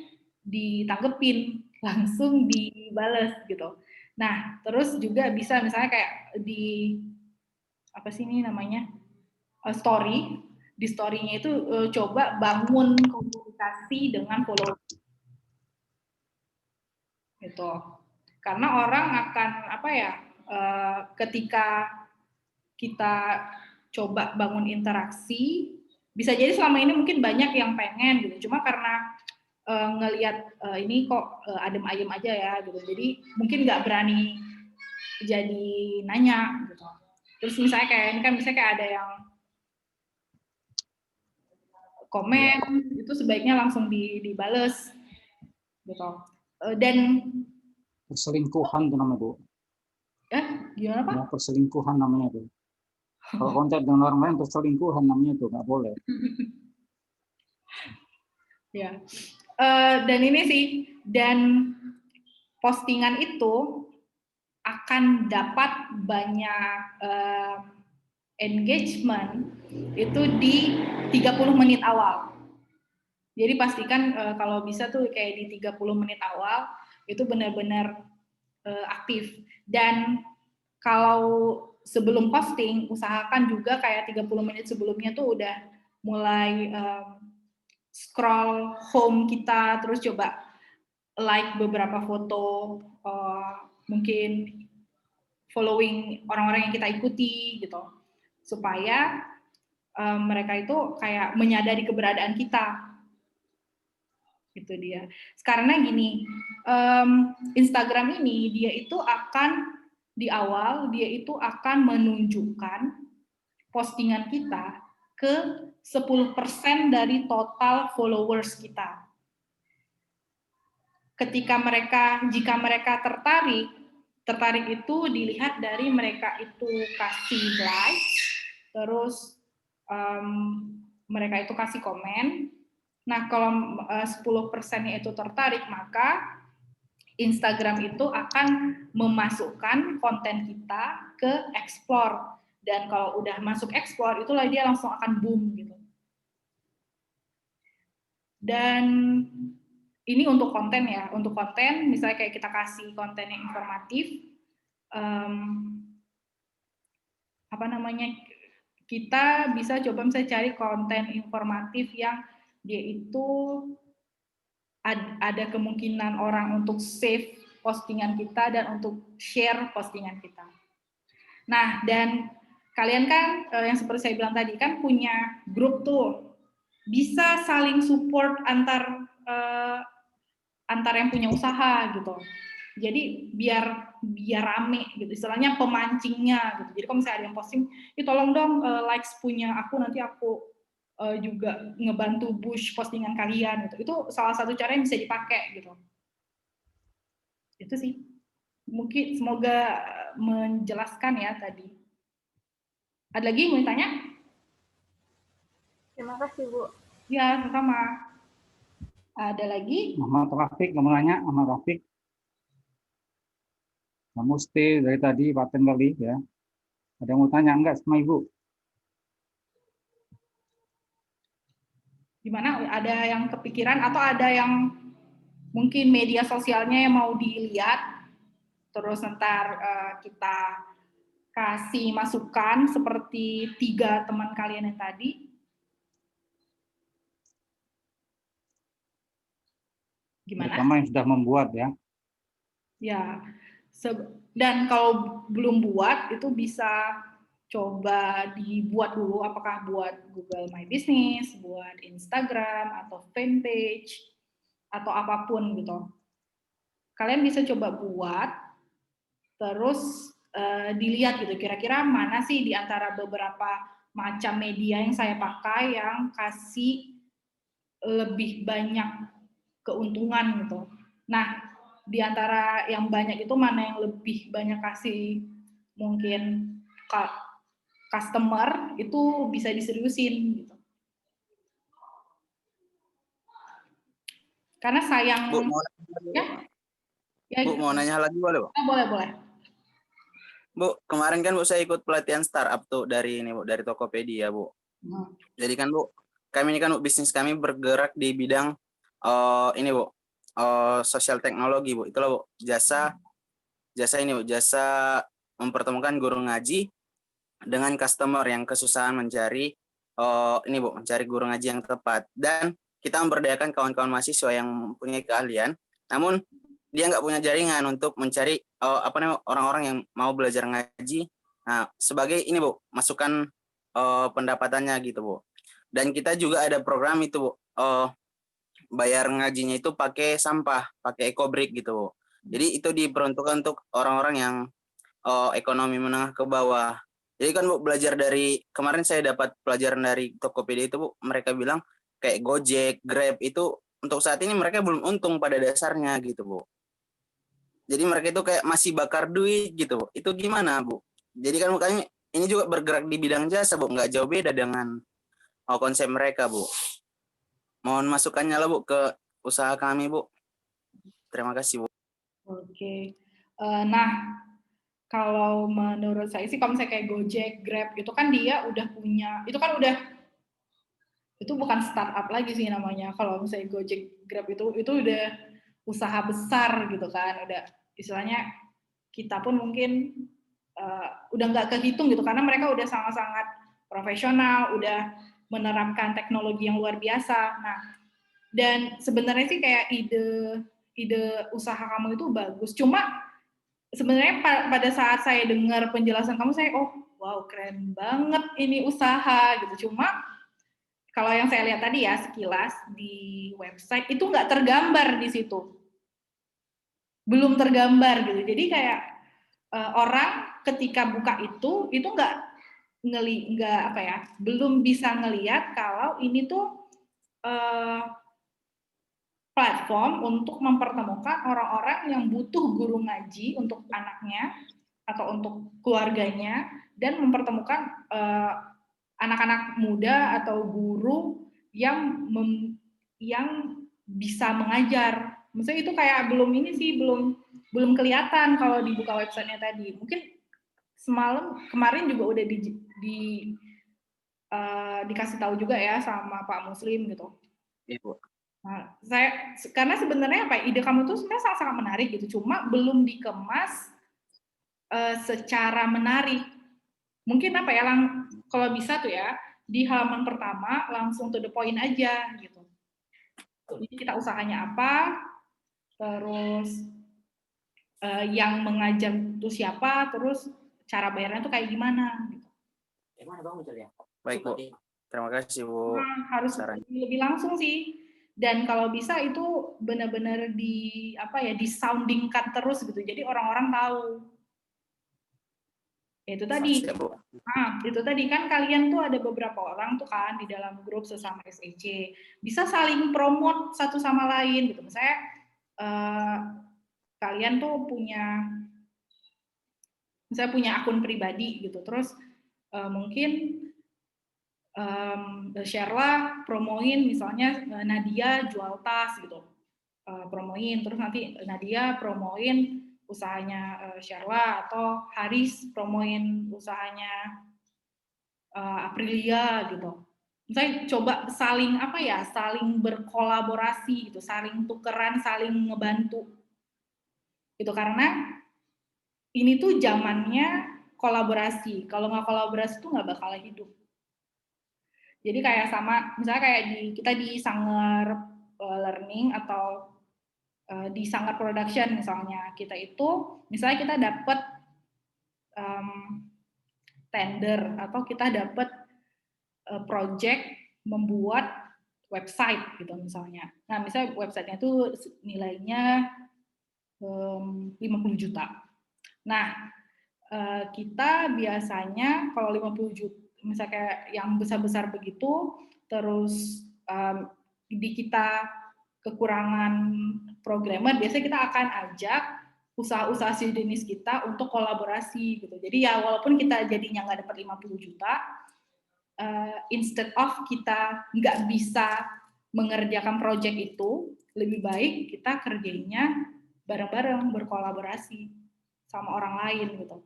ditanggepin, langsung dibales gitu. Nah, terus juga bisa misalnya kayak di apa sih ini namanya, story. Di story-nya itu coba bangun komunikasi dengan follower. Gitu. Karena orang akan apa ya, ketika kita coba bangun interaksi, bisa jadi selama ini mungkin banyak yang pengen gitu, cuma karena ngelihat ini kok adem ayem aja ya gitu, jadi mungkin nggak berani jadi nanya gitu. Terus misalnya kayak ini kan misalnya kayak ada yang komen, itu sebaiknya langsung dibales gitu. Dan perselingkuhan itu namanya, Bu. Gimana Pak? Ya, perselingkuhan namanya tuh. Kalau kontak dengan orang lain perselingkuhan namanya tuh, nggak boleh. Ya. Dan ini sih, dan postingan itu akan dapat banyak engagement itu di 30 menit awal. Jadi pastikan kalau bisa tuh kayak di 30 menit awal itu benar-benar aktif. Dan kalau sebelum posting, usahakan juga kayak 30 menit sebelumnya tuh udah mulai scroll home kita, terus coba like beberapa foto, mungkin following orang-orang yang kita ikuti gitu, supaya mereka itu kayak menyadari keberadaan kita. Itu dia. Karena gini, Instagram ini dia itu akan di awal dia itu akan menunjukkan postingan kita ke 10% dari total followers kita. Jika mereka tertarik itu dilihat dari mereka itu kasih like, terus mereka itu kasih komen. Nah, kalau 10%-nya itu tertarik, maka Instagram itu akan memasukkan konten kita ke explore. Dan kalau udah masuk explore, itulah dia langsung akan boom gitu. Dan ini untuk konten ya, untuk konten misalnya kayak kita kasih konten yang informatif, kita bisa coba misalnya cari konten informatif yang dia itu ada kemungkinan orang untuk save postingan kita dan untuk share postingan kita. Nah, dan kalian kan yang seperti saya bilang tadi kan punya grup tuh, bisa saling support antar yang punya usaha gitu. Jadi biar rame gitu, istilahnya pemancingnya gitu. Jadi kalau misalnya ada yang posting, tolong dong likes punya aku, nanti aku juga ngebantu push postingan kalian gitu. Itu salah satu cara yang bisa dipakai gitu. Itu sih. Mungkin semoga menjelaskan ya tadi. Ada lagi mau ditanya? Terima kasih, Bu. Ya, sama-sama. Ada lagi? Muhammad Rafiq, kamu nanya, Muhammad Rafiq. Kamu stay dari tadi, paten kali ya. Ada yang mau tanya enggak sama Ibu? Gimana? Ada yang kepikiran atau ada yang mungkin media sosialnya yang mau dilihat? Terus ntar kita kasih masukan seperti 3 teman kalian yang tadi. Gimana? Terutama yang sudah membuat ya. Ya, dan kalau belum buat itu bisa coba dibuat dulu, apakah buat Google My Business, buat Instagram atau fanpage atau apapun gitu. Kalian bisa coba buat, terus dilihat gitu kira-kira mana sih di antara beberapa macam media yang saya pakai yang kasih lebih banyak keuntungan gitu. Nah, di antara yang banyak itu mana yang lebih banyak kasih mungkin customer, itu bisa diseriusin gitu. Karena sayang. Bu, mau nanya lagi boleh, Bu? Boleh. Bu, kemarin kan Bu saya ikut pelatihan startup tuh dari ini Bu, dari Tokopedia, Bu. Jadi kan Bu, kami ini kan Bu, bisnis kami bergerak di bidang ini Bu, sosial teknologi Bu. Itulah Bu, jasa ini Bu, jasa mempertemukan guru ngaji dengan customer yang kesusahan mencari ini Bu, mencari guru ngaji yang tepat. Dan kita memberdayakan kawan-kawan mahasiswa yang mempunyai keahlian, namun dia nggak punya jaringan untuk mencari orang-orang yang mau belajar ngaji. Nah, sebagai ini Bu, masukan pendapatannya gitu Bu. Dan kita juga ada program itu Bu, bayar ngajinya itu pakai sampah, pakai EcoBrick gitu Bu. Jadi itu diperuntukkan untuk orang-orang yang ekonomi menengah ke bawah. Jadi kan Bu, belajar dari kemarin saya dapat pelajaran dari Tokopedia itu Bu, mereka bilang kayak Gojek, Grab itu untuk saat ini mereka belum untung pada dasarnya gitu Bu. Jadi mereka itu kayak masih bakar duit gitu, Bu. Itu gimana, Bu? Jadi kan makanya ini juga bergerak di bidang jasa, Bu. Nggak jauh beda dengan konsep mereka, Bu. Mohon masukannya lah, Bu, ke usaha kami, Bu. Terima kasih, Bu. Oke. Nah, kalau menurut saya sih, kalau misalnya kayak Gojek, Grab, itu kan dia udah punya, itu bukan startup lagi sih namanya. Kalau misalnya Gojek, Grab itu udah usaha besar gitu kan, udah istilahnya kita pun mungkin udah nggak kehitung gitu, karena mereka udah sangat-sangat profesional, udah menerapkan teknologi yang luar biasa. Nah, dan sebenarnya sih kayak ide usaha kamu itu bagus. Cuma sebenarnya pada saat saya dengar penjelasan kamu, saya wow, keren banget ini usaha gitu. Cuma kalau yang saya lihat tadi ya sekilas di website itu nggak tergambar di situ, belum tergambar gitu. Jadi kayak orang ketika buka itu nggak apa ya, belum bisa ngelihat kalau ini tuh platform untuk mempertemukan orang-orang yang butuh guru ngaji untuk anaknya atau untuk keluarganya, dan mempertemukan anak-anak muda atau guru yang bisa mengajar. Maksudnya itu kayak belum ini sih, belum kelihatan kalau dibuka websitenya tadi. Mungkin kemarin juga udah dikasih tahu juga ya sama Pak Muslim gitu. Iya, Bu. Nah, karena sebenarnya ide kamu tuh sebenarnya sangat-sangat menarik gitu, cuma belum dikemas secara menarik. Mungkin kalau bisa tuh ya, di halaman pertama langsung to the point aja gitu. Jadi kita usahanya apa, terus yang mengajar itu siapa, terus cara bayarnya tuh kayak gimana gitu. Baik, Bu. Terima kasih, Bu. Nah, harus lebih langsung sih. Dan kalau bisa itu benar-benar disoundingkan terus gitu. Jadi orang-orang tahu. Itu tadi. Itu tadi kan kalian tuh ada beberapa orang tuh kan di dalam grup sesama SEC. Bisa saling promote satu sama lain gitu. Misalnya kalian tuh punya akun pribadi gitu. Terus mungkin share lah, promoin misalnya Nadia jual tas gitu, promoin, terus nanti Nadia promoin usahanya Sherla, atau Haris promoin usahanya Aprilia gitu. Misalnya coba saling saling berkolaborasi gitu, saling tukeran, saling ngebantu gitu, karena ini tuh zamannya kolaborasi. Kalau nggak kolaborasi tuh nggak bakal hidup. Jadi kayak misalnya kayak kita di Sanger Learning atau di Sanger Production misalnya, misalnya kita dapat tender atau kita dapat project membuat website gitu misalnya. Nah, misalnya websitenya itu nilainya 50 juta. Nah, kita biasanya kalau 50 juta, misalnya kayak yang besar-besar begitu, terus di kita kekurangan programmer, biasanya kita akan ajak usaha-usaha sejenis kita untuk kolaborasi gitu. Jadi ya walaupun kita jadinya nggak dapat 50 juta, instead of kita nggak bisa mengerjakan project itu, lebih baik kita kerjanya bareng-bareng, berkolaborasi sama orang lain gitu.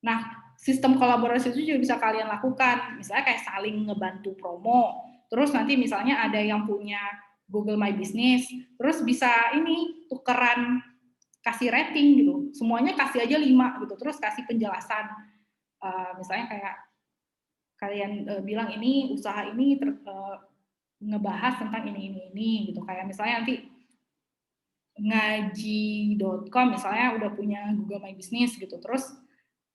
Nah, sistem kolaborasi itu juga bisa kalian lakukan, misalnya kayak saling ngebantu promo, terus nanti misalnya ada yang punya Google My Business, terus bisa tukeran kasih rating gitu, semuanya kasih aja 5 gitu, terus kasih penjelasan, misalnya kayak kalian bilang ini usaha ini ngebahas tentang ini gitu, kayak misalnya nanti ngaji.com misalnya udah punya Google My Business gitu, terus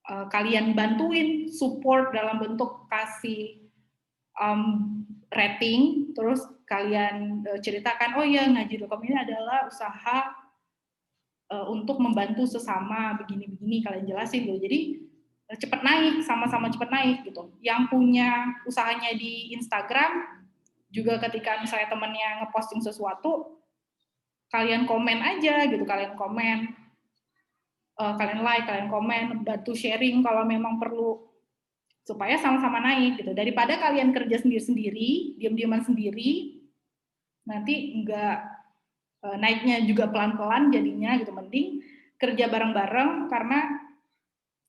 kalian bantuin support dalam bentuk kasih rating, terus kalian ceritakan, oh ya ngaji.com ini adalah usaha untuk membantu sesama begini-begini, kalian jelasin gitu. Jadi cepat naik, sama-sama cepat naik gitu. Yang punya usahanya di Instagram juga ketika misalnya temennya ngeposting sesuatu, kalian komen aja gitu, kalian komen kalian like, kalian komen, bantu sharing kalau memang perlu, supaya sama-sama naik gitu. Daripada kalian kerja sendiri-sendiri, diam-diaman sendiri, nanti nggak naiknya juga pelan-pelan jadinya gitu. Mending kerja bareng-bareng, karena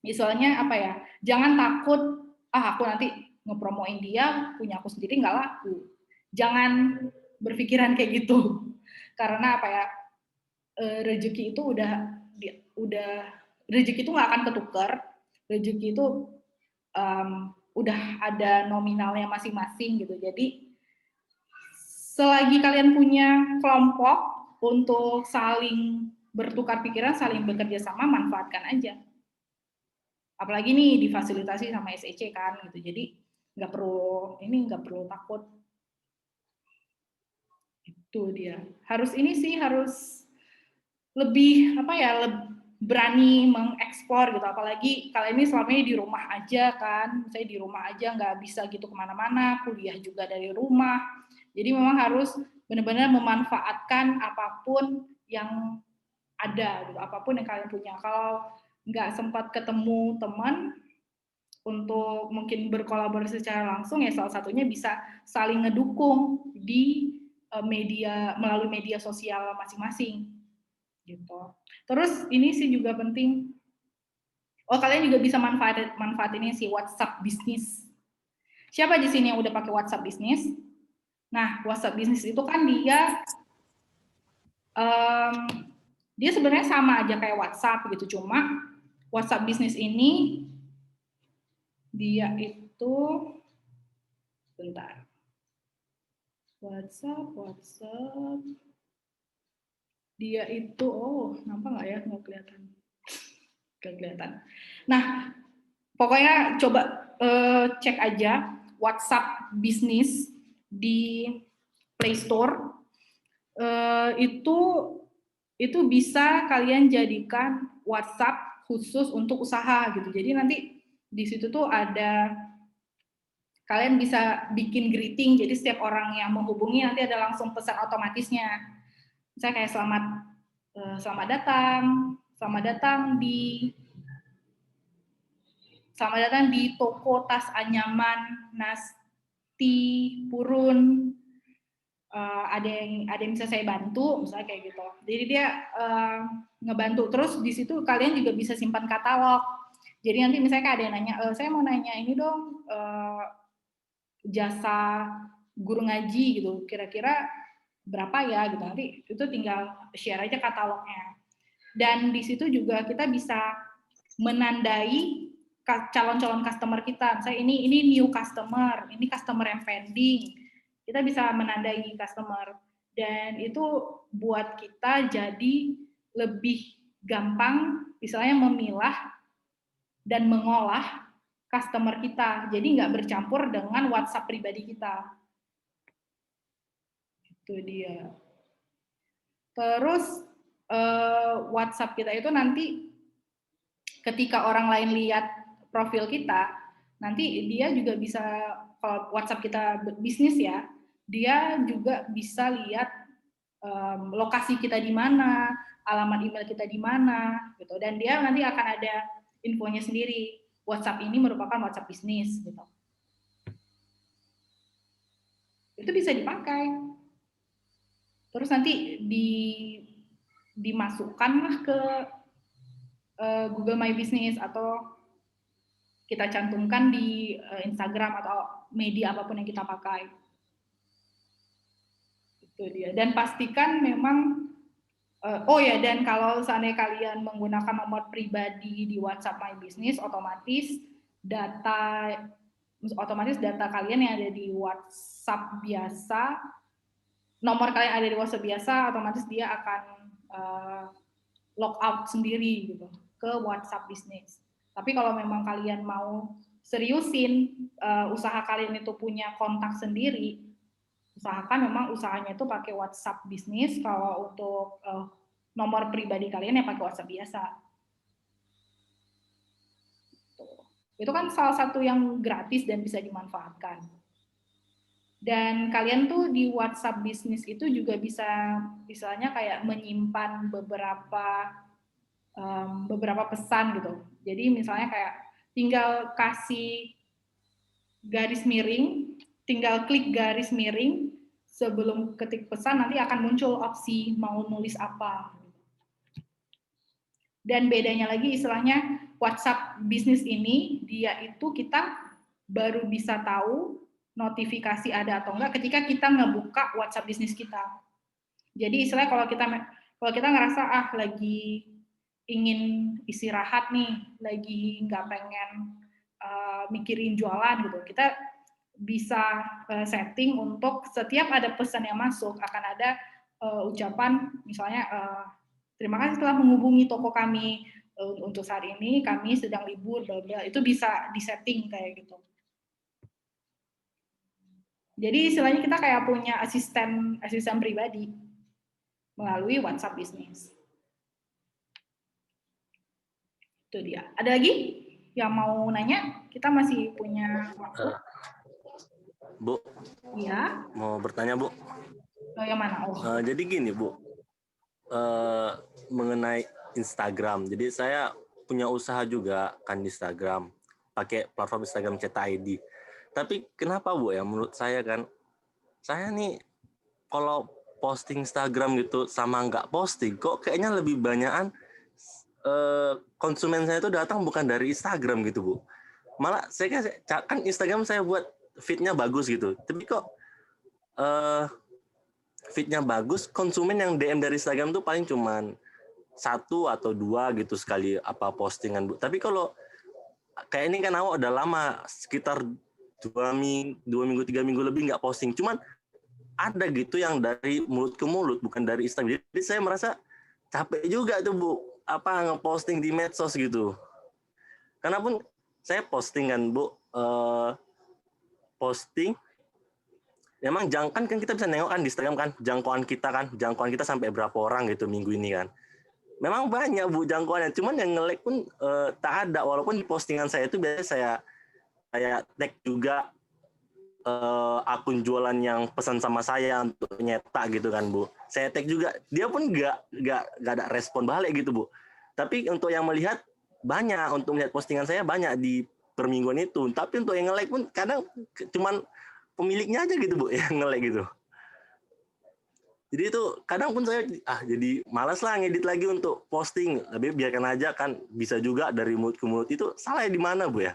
misalnya apa ya, jangan takut, aku nanti ngepromoin dia, punya aku sendiri nggak laku. Jangan berpikiran kayak gitu. Karena apa ya, rezeki itu udah rezeki itu nggak akan ketukar. Rezeki itu udah ada nominalnya masing-masing gitu. Jadi selagi kalian punya kelompok untuk saling bertukar pikiran, saling bekerja sama, manfaatkan aja. Apalagi nih difasilitasi sama SEC kan gitu. Jadi nggak perlu takut. Itu dia. Harus lebih berani mengeksplor gitu. Apalagi kalau ini selama ini di rumah aja kan, saya di rumah aja nggak bisa gitu kemana-mana, kuliah juga dari rumah. Jadi memang harus benar-benar memanfaatkan apapun yang ada gitu, apapun yang kalian punya. Kalau nggak sempat ketemu teman untuk mungkin berkolaborasi secara langsung, ya salah satunya bisa saling ngedukung di melalui media sosial masing-masing gitu. Terus ini sih juga penting. Kalian juga bisa manfaat ini sih, WhatsApp bisnis. Siapa di sini yang udah pakai WhatsApp bisnis? Nah, WhatsApp bisnis itu kan dia sebenarnya sama aja kayak WhatsApp gitu, cuma WhatsApp bisnis ini dia itu bentar. WhatsApp dia itu nampak nggak ya? Nggak kelihatan. Nah, pokoknya coba cek aja WhatsApp bisnis di Play Store. Itu bisa kalian jadikan WhatsApp khusus untuk usaha gitu. Jadi nanti di situ tuh ada, kalian bisa bikin greeting. Jadi setiap orang yang menghubungi nanti ada langsung pesan otomatisnya. Misalnya kayak selamat datang di toko tas anyaman Nasti Purun. Ada yang bisa saya bantu, misalnya kayak gitu. Jadi dia ngebantu. Terus di situ kalian juga bisa simpan katalog. Jadi nanti misalnya ada yang nanya, saya mau nanya ini dong, jasa guru ngaji gitu, kira-kira berapa ya gitu. Nanti itu tinggal share aja katalognya. Dan di situ juga kita bisa menandai calon-calon customer kita. Misalnya ini new customer, ini customer yang pending. Kita bisa menandai customer, dan itu buat kita jadi lebih gampang misalnya memilah dan mengolah customer kita, jadi nggak bercampur dengan WhatsApp pribadi kita. Itu dia. Terus WhatsApp kita itu nanti ketika orang lain lihat profil kita, nanti dia juga bisa, kalau WhatsApp kita bisnis ya, dia juga bisa lihat lokasi kita di mana, alamat email kita di mana, gitu. Dan dia nanti akan ada infonya sendiri. WhatsApp ini merupakan WhatsApp bisnis, gitu. Itu bisa dipakai. Terus nanti dimasukkanlah ke Google My Business, atau kita cantumkan di Instagram atau media apapun yang kita pakai. Itu dia. Dan pastikan memang dan kalau seandainya kalian menggunakan nomor pribadi di WhatsApp My Business, otomatis data kalian yang ada di WhatsApp biasa, nomor kalian ada di WhatsApp biasa, otomatis dia akan log out sendiri gitu ke WhatsApp Business. Tapi kalau memang kalian mau seriusin usaha kalian itu punya kontak sendiri, usahakan memang usahanya itu pakai WhatsApp bisnis. Kalau untuk nomor pribadi kalian ya pakai WhatsApp biasa. Itu kan salah satu yang gratis dan bisa dimanfaatkan. Dan kalian tuh di WhatsApp bisnis itu juga bisa misalnya kayak menyimpan beberapa beberapa pesan gitu. Jadi misalnya kayak tinggal kasih garis miring, tinggal klik garis miring sebelum ketik pesan, nanti akan muncul opsi mau nulis apa. Dan bedanya lagi istilahnya WhatsApp bisnis ini, dia itu kita baru bisa tahu notifikasi ada atau enggak ketika kita ngebuka WhatsApp bisnis kita. Jadi istilahnya kalau kita ngerasa lagi ingin istirahat nih, lagi nggak pengen mikirin jualan gitu, kita bisa setting untuk setiap ada pesan yang masuk akan ada ucapan misalnya terima kasih telah menghubungi toko kami untuk saat ini kami sedang libur, bla bla. Itu bisa disetting kayak gitu. Jadi istilahnya kita kayak punya asisten pribadi melalui WhatsApp bisnis. Itu dia. Ada lagi yang mau nanya? Kita masih punya waktu. Bu. Iya. Mau bertanya, Bu? Oh, yang mana? Jadi gini, Bu. Mengenai Instagram. Jadi saya punya usaha juga kan di Instagram. Pakai platform Instagram Cetak ID. Tapi kenapa, Bu, ya menurut saya kan, saya nih kalau posting Instagram gitu sama nggak posting, kok kayaknya lebih banyakan konsumen saya itu datang bukan dari Instagram gitu, Bu. Malah saya kan Instagram saya buat feed-nya bagus gitu. Tapi kok feed-nya bagus, konsumen yang DM dari Instagram tuh paling cuman 1 atau 2 gitu sekali apa postingan, Bu. Tapi kalau kayak ini kan awak udah lama, sekitar 2 minggu, 3 minggu lebih nggak posting. Cuman ada gitu yang dari mulut ke mulut, bukan dari Instagram. Jadi saya merasa capek juga tuh, Bu, ngeposting di medsos gitu. Karena pun saya posting kan, Bu, posting. Memang kan kita bisa nengok kan di Instagram kan, jangkauan kita sampai berapa orang gitu minggu ini kan. Memang banyak, Bu, jangkauannya. Cuman yang nge-like pun tak ada. Walaupun di postingan saya itu biasanya saya tag juga akun jualan yang pesan sama saya untuk nyetak gitu kan, Bu. Saya tag juga, dia pun nggak ada respon balik gitu, Bu. Tapi untuk yang melihat banyak, untuk melihat postingan saya banyak di permingguan itu. Tapi untuk yang nge-like pun kadang cuman pemiliknya aja gitu, Bu, yang nge-like gitu. Jadi itu kadang pun saya jadi malas lah ngedit lagi untuk posting. Tapi biarkan aja kan, bisa juga dari mulut ke mulut. Itu salah di mana, Bu, ya?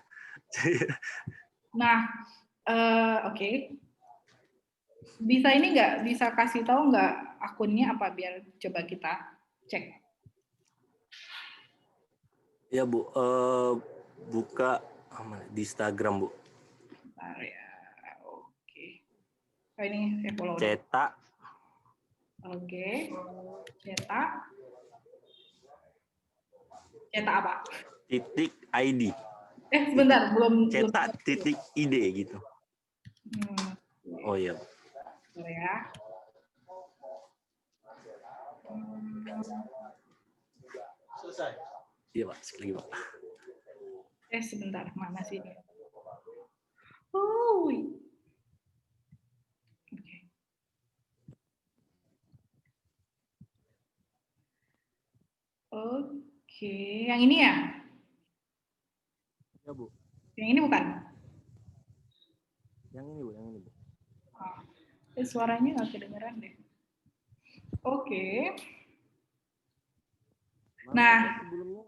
Nah, oke. Bisa ini nggak, bisa kasih tahu nggak akunnya apa biar coba kita cek? Ya, Bu, buka di Instagram, Bu. Bentar ya, oke. Ini saya follow. Cetak. Oke, cetak apa? Titik ID. Sebentar, belum. Cetak titik ID gitu. Oh iya. Bentar ya. Selesai. Iya, Pak. Sekali lagi, Pak. Sebentar, mana sih ini? Oh. Oke, yang ini ya? Ya, Bu. Yang ini bukan? Yang ini, Bu. Yang ini, Bu. Suaranya nggak kedengeran deh. Oke. Nah, sebelumnya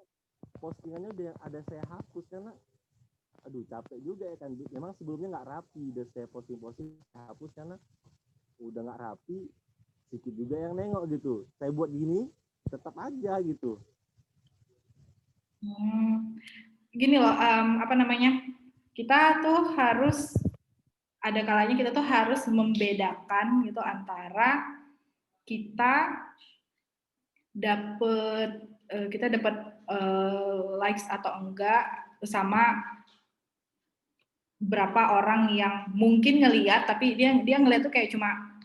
postingannya udah ada saya hapus karena capek juga ya kan. Memang sebelumnya nggak rapi, udah saya posting saya hapus karena udah nggak rapi, sedikit juga yang nengok gitu. Saya buat gini tetap aja gitu. Gini loh, kita tuh harus ada kalanya kita tuh harus membedakan gitu antara kita dapat likes atau enggak sama berapa orang yang mungkin ngelihat tapi dia ngelihat tuh kayak cuma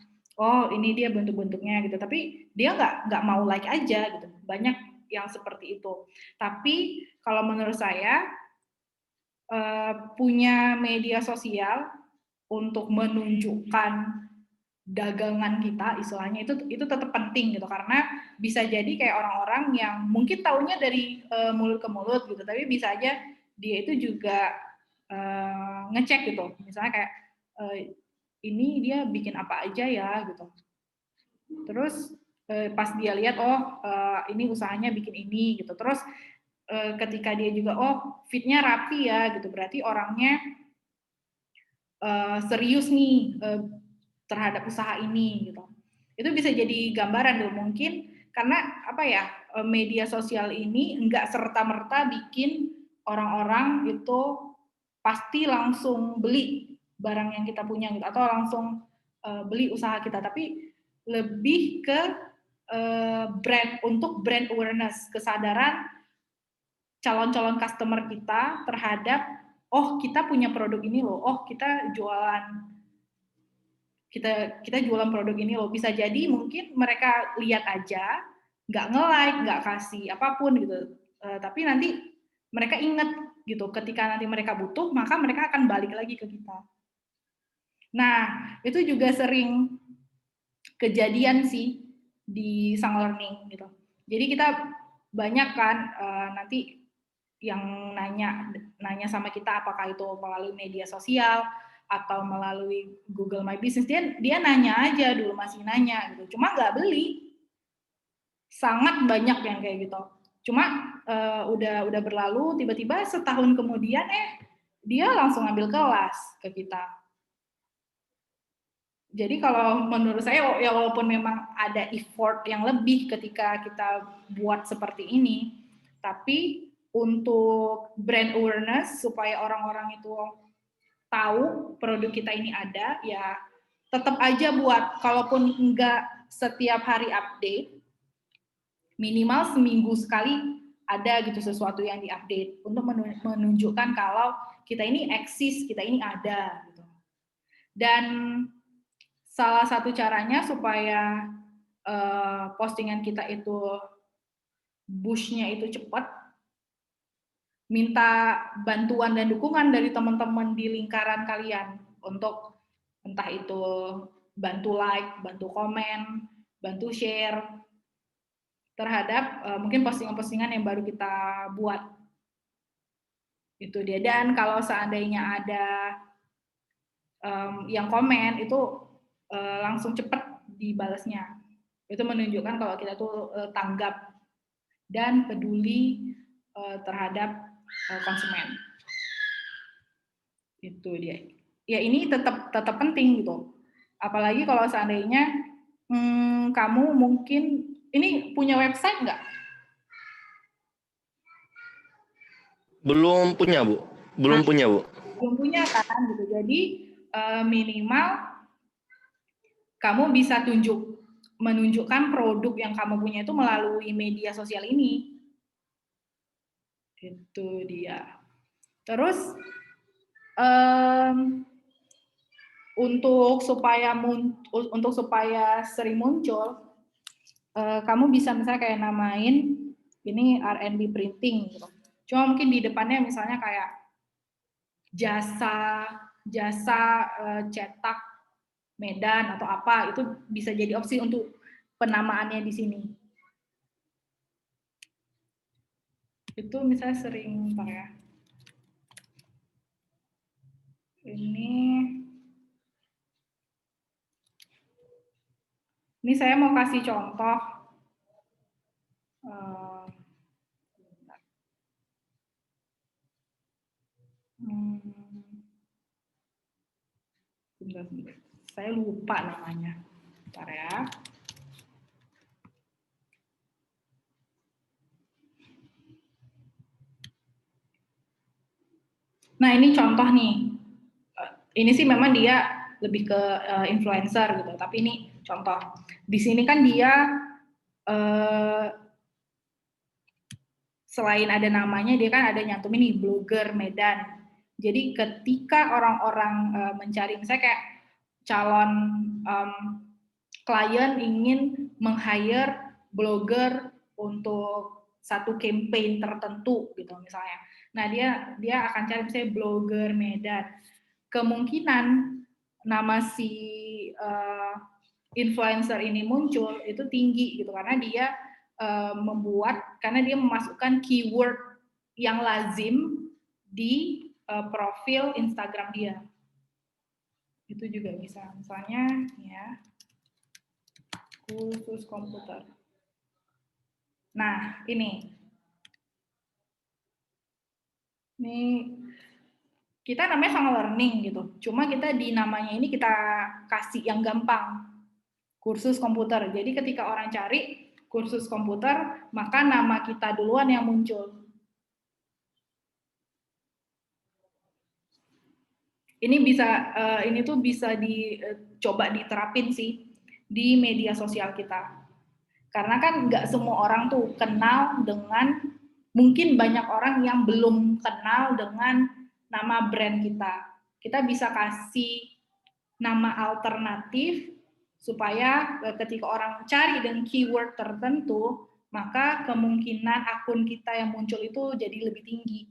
ini dia bentuk-bentuknya gitu, tapi dia nggak mau like aja gitu. Banyak yang seperti itu. Tapi kalau menurut saya punya media sosial untuk menunjukkan dagangan kita, istilahnya itu tetap penting gitu, karena bisa jadi kayak orang-orang yang mungkin taunya dari mulut ke mulut gitu, tapi bisa aja dia itu juga ngecek gitu, misalnya kayak ini dia bikin apa aja ya gitu, terus pas dia lihat ini usahanya bikin ini gitu, terus ketika dia juga fitnya rapi ya gitu, berarti orangnya serius nih terhadap usaha ini gitu. Itu bisa jadi gambaran tuh, mungkin karena apa ya, media sosial ini enggak serta-merta bikin orang-orang itu pasti langsung beli barang yang kita punya gitu, atau langsung beli usaha kita, tapi lebih ke untuk brand awareness, kesadaran calon-calon customer kita terhadap kita punya produk ini loh, kita jualan produk ini loh. Bisa jadi mungkin mereka lihat aja, nggak nge-like, nggak kasih apapun gitu, tapi nanti mereka inget gitu, ketika nanti mereka butuh, maka mereka akan balik lagi ke kita. Nah, itu juga sering kejadian sih di Sang Learning gitu. Jadi kita banyak kan nanti yang nanya sama kita, apakah itu melalui media sosial atau melalui Google My Business, dia nanya aja dulu, masih nanya gitu, cuma nggak beli. Sangat banyak yang kayak gitu. Cuma udah berlalu, tiba-tiba setahun kemudian dia langsung ambil kelas ke kita. Jadi kalau menurut saya ya, walaupun memang ada effort yang lebih ketika kita buat seperti ini, tapi untuk brand awareness supaya orang-orang itu tahu produk kita ini ada, ya tetap aja buat, kalaupun enggak setiap hari update, minimal seminggu sekali ada gitu sesuatu yang diupdate untuk menunjukkan kalau kita ini eksis, kita ini ada gitu. Dan salah satu caranya supaya postingan kita itu push-nya itu cepat, minta bantuan dan dukungan dari teman-teman di lingkaran kalian untuk entah itu bantu like, bantu komen, bantu share terhadap mungkin postingan-postingan yang baru kita buat. Itu dia. Dan kalau seandainya ada yang komen, itu langsung cepat dibalasnya. Itu menunjukkan kalau kita tuh tanggap dan peduli terhadap konsumen. Itu dia. Ya ini tetap penting gitu. Apalagi kalau seandainya kamu mungkin ini punya website nggak? Belum punya, Bu. Belum punya, Bu. Belum punya kan gitu. Jadi minimal kamu bisa menunjukkan produk yang kamu punya itu melalui media sosial ini. Itu dia. Terus untuk supaya sering muncul, kamu bisa misalnya kayak namain ini R&B printing gitu. Cuma mungkin di depannya misalnya kayak jasa cetak Medan atau apa, itu bisa jadi opsi untuk penamaannya di sini. Itu misalnya sering ya. Ini saya mau kasih contoh. Bentar. Saya lupa namanya. Bentar ya. Nah, ini contoh nih. Ini sih memang dia lebih ke influencer gitu, tapi ini contoh. Di sini kan dia selain ada namanya, dia kan ada nyantumin nih blogger Medan. Jadi ketika orang-orang mencari, misalnya kayak calon klien ingin meng-hire blogger untuk satu campaign tertentu gitu misalnya. Nah, dia akan cari misalnya blogger Medan. Kemungkinan nama si influencer ini muncul itu tinggi gitu karena dia karena dia memasukkan keyword yang lazim di profil Instagram dia. Itu juga bisa, misalnya ya khusus komputer. Nah, ini kita namanya Sang Learning gitu. Cuma kita di namanya ini kita kasih yang gampang, kursus komputer. Jadi ketika orang cari kursus komputer, maka nama kita duluan yang muncul. Ini tuh bisa dicoba diterapin sih di media sosial kita. Karena kan nggak semua orang tuh kenal dengan, mungkin banyak orang yang belum kenal dengan nama brand kita. Kita bisa kasih nama alternatif supaya ketika orang cari dengan keyword tertentu, maka kemungkinan akun kita yang muncul itu jadi lebih tinggi.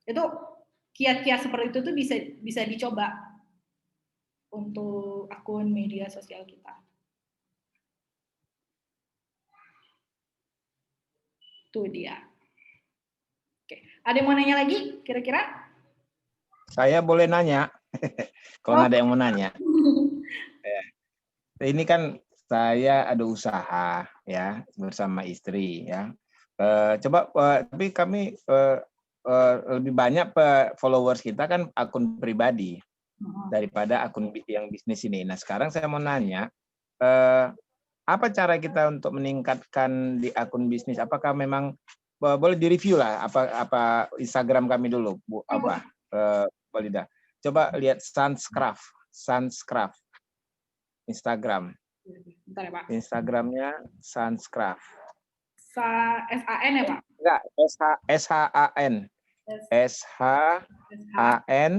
Itu kiat-kiat seperti itu tuh bisa dicoba untuk akun media sosial kita. Itu dia. Oke, ada yang mau nanya lagi kira-kira? Saya boleh nanya, kalau ada yang mau nanya. Ini kan saya ada usaha ya bersama istri ya. Coba tapi kami lebih banyak followers kita kan akun pribadi daripada akun yang bisnis ini. Nah sekarang saya mau nanya, apa cara kita untuk meningkatkan di akun bisnis? Apakah memang boleh direview lah apa Instagram kami dulu, Bu, apa Walida? Coba lihat Sanscraft Instagram. Bentar ya, Pak. Instagramnya Sanscraft. S-A-N ya, Pak? Enggak, S-H-A-N. S-H-A-N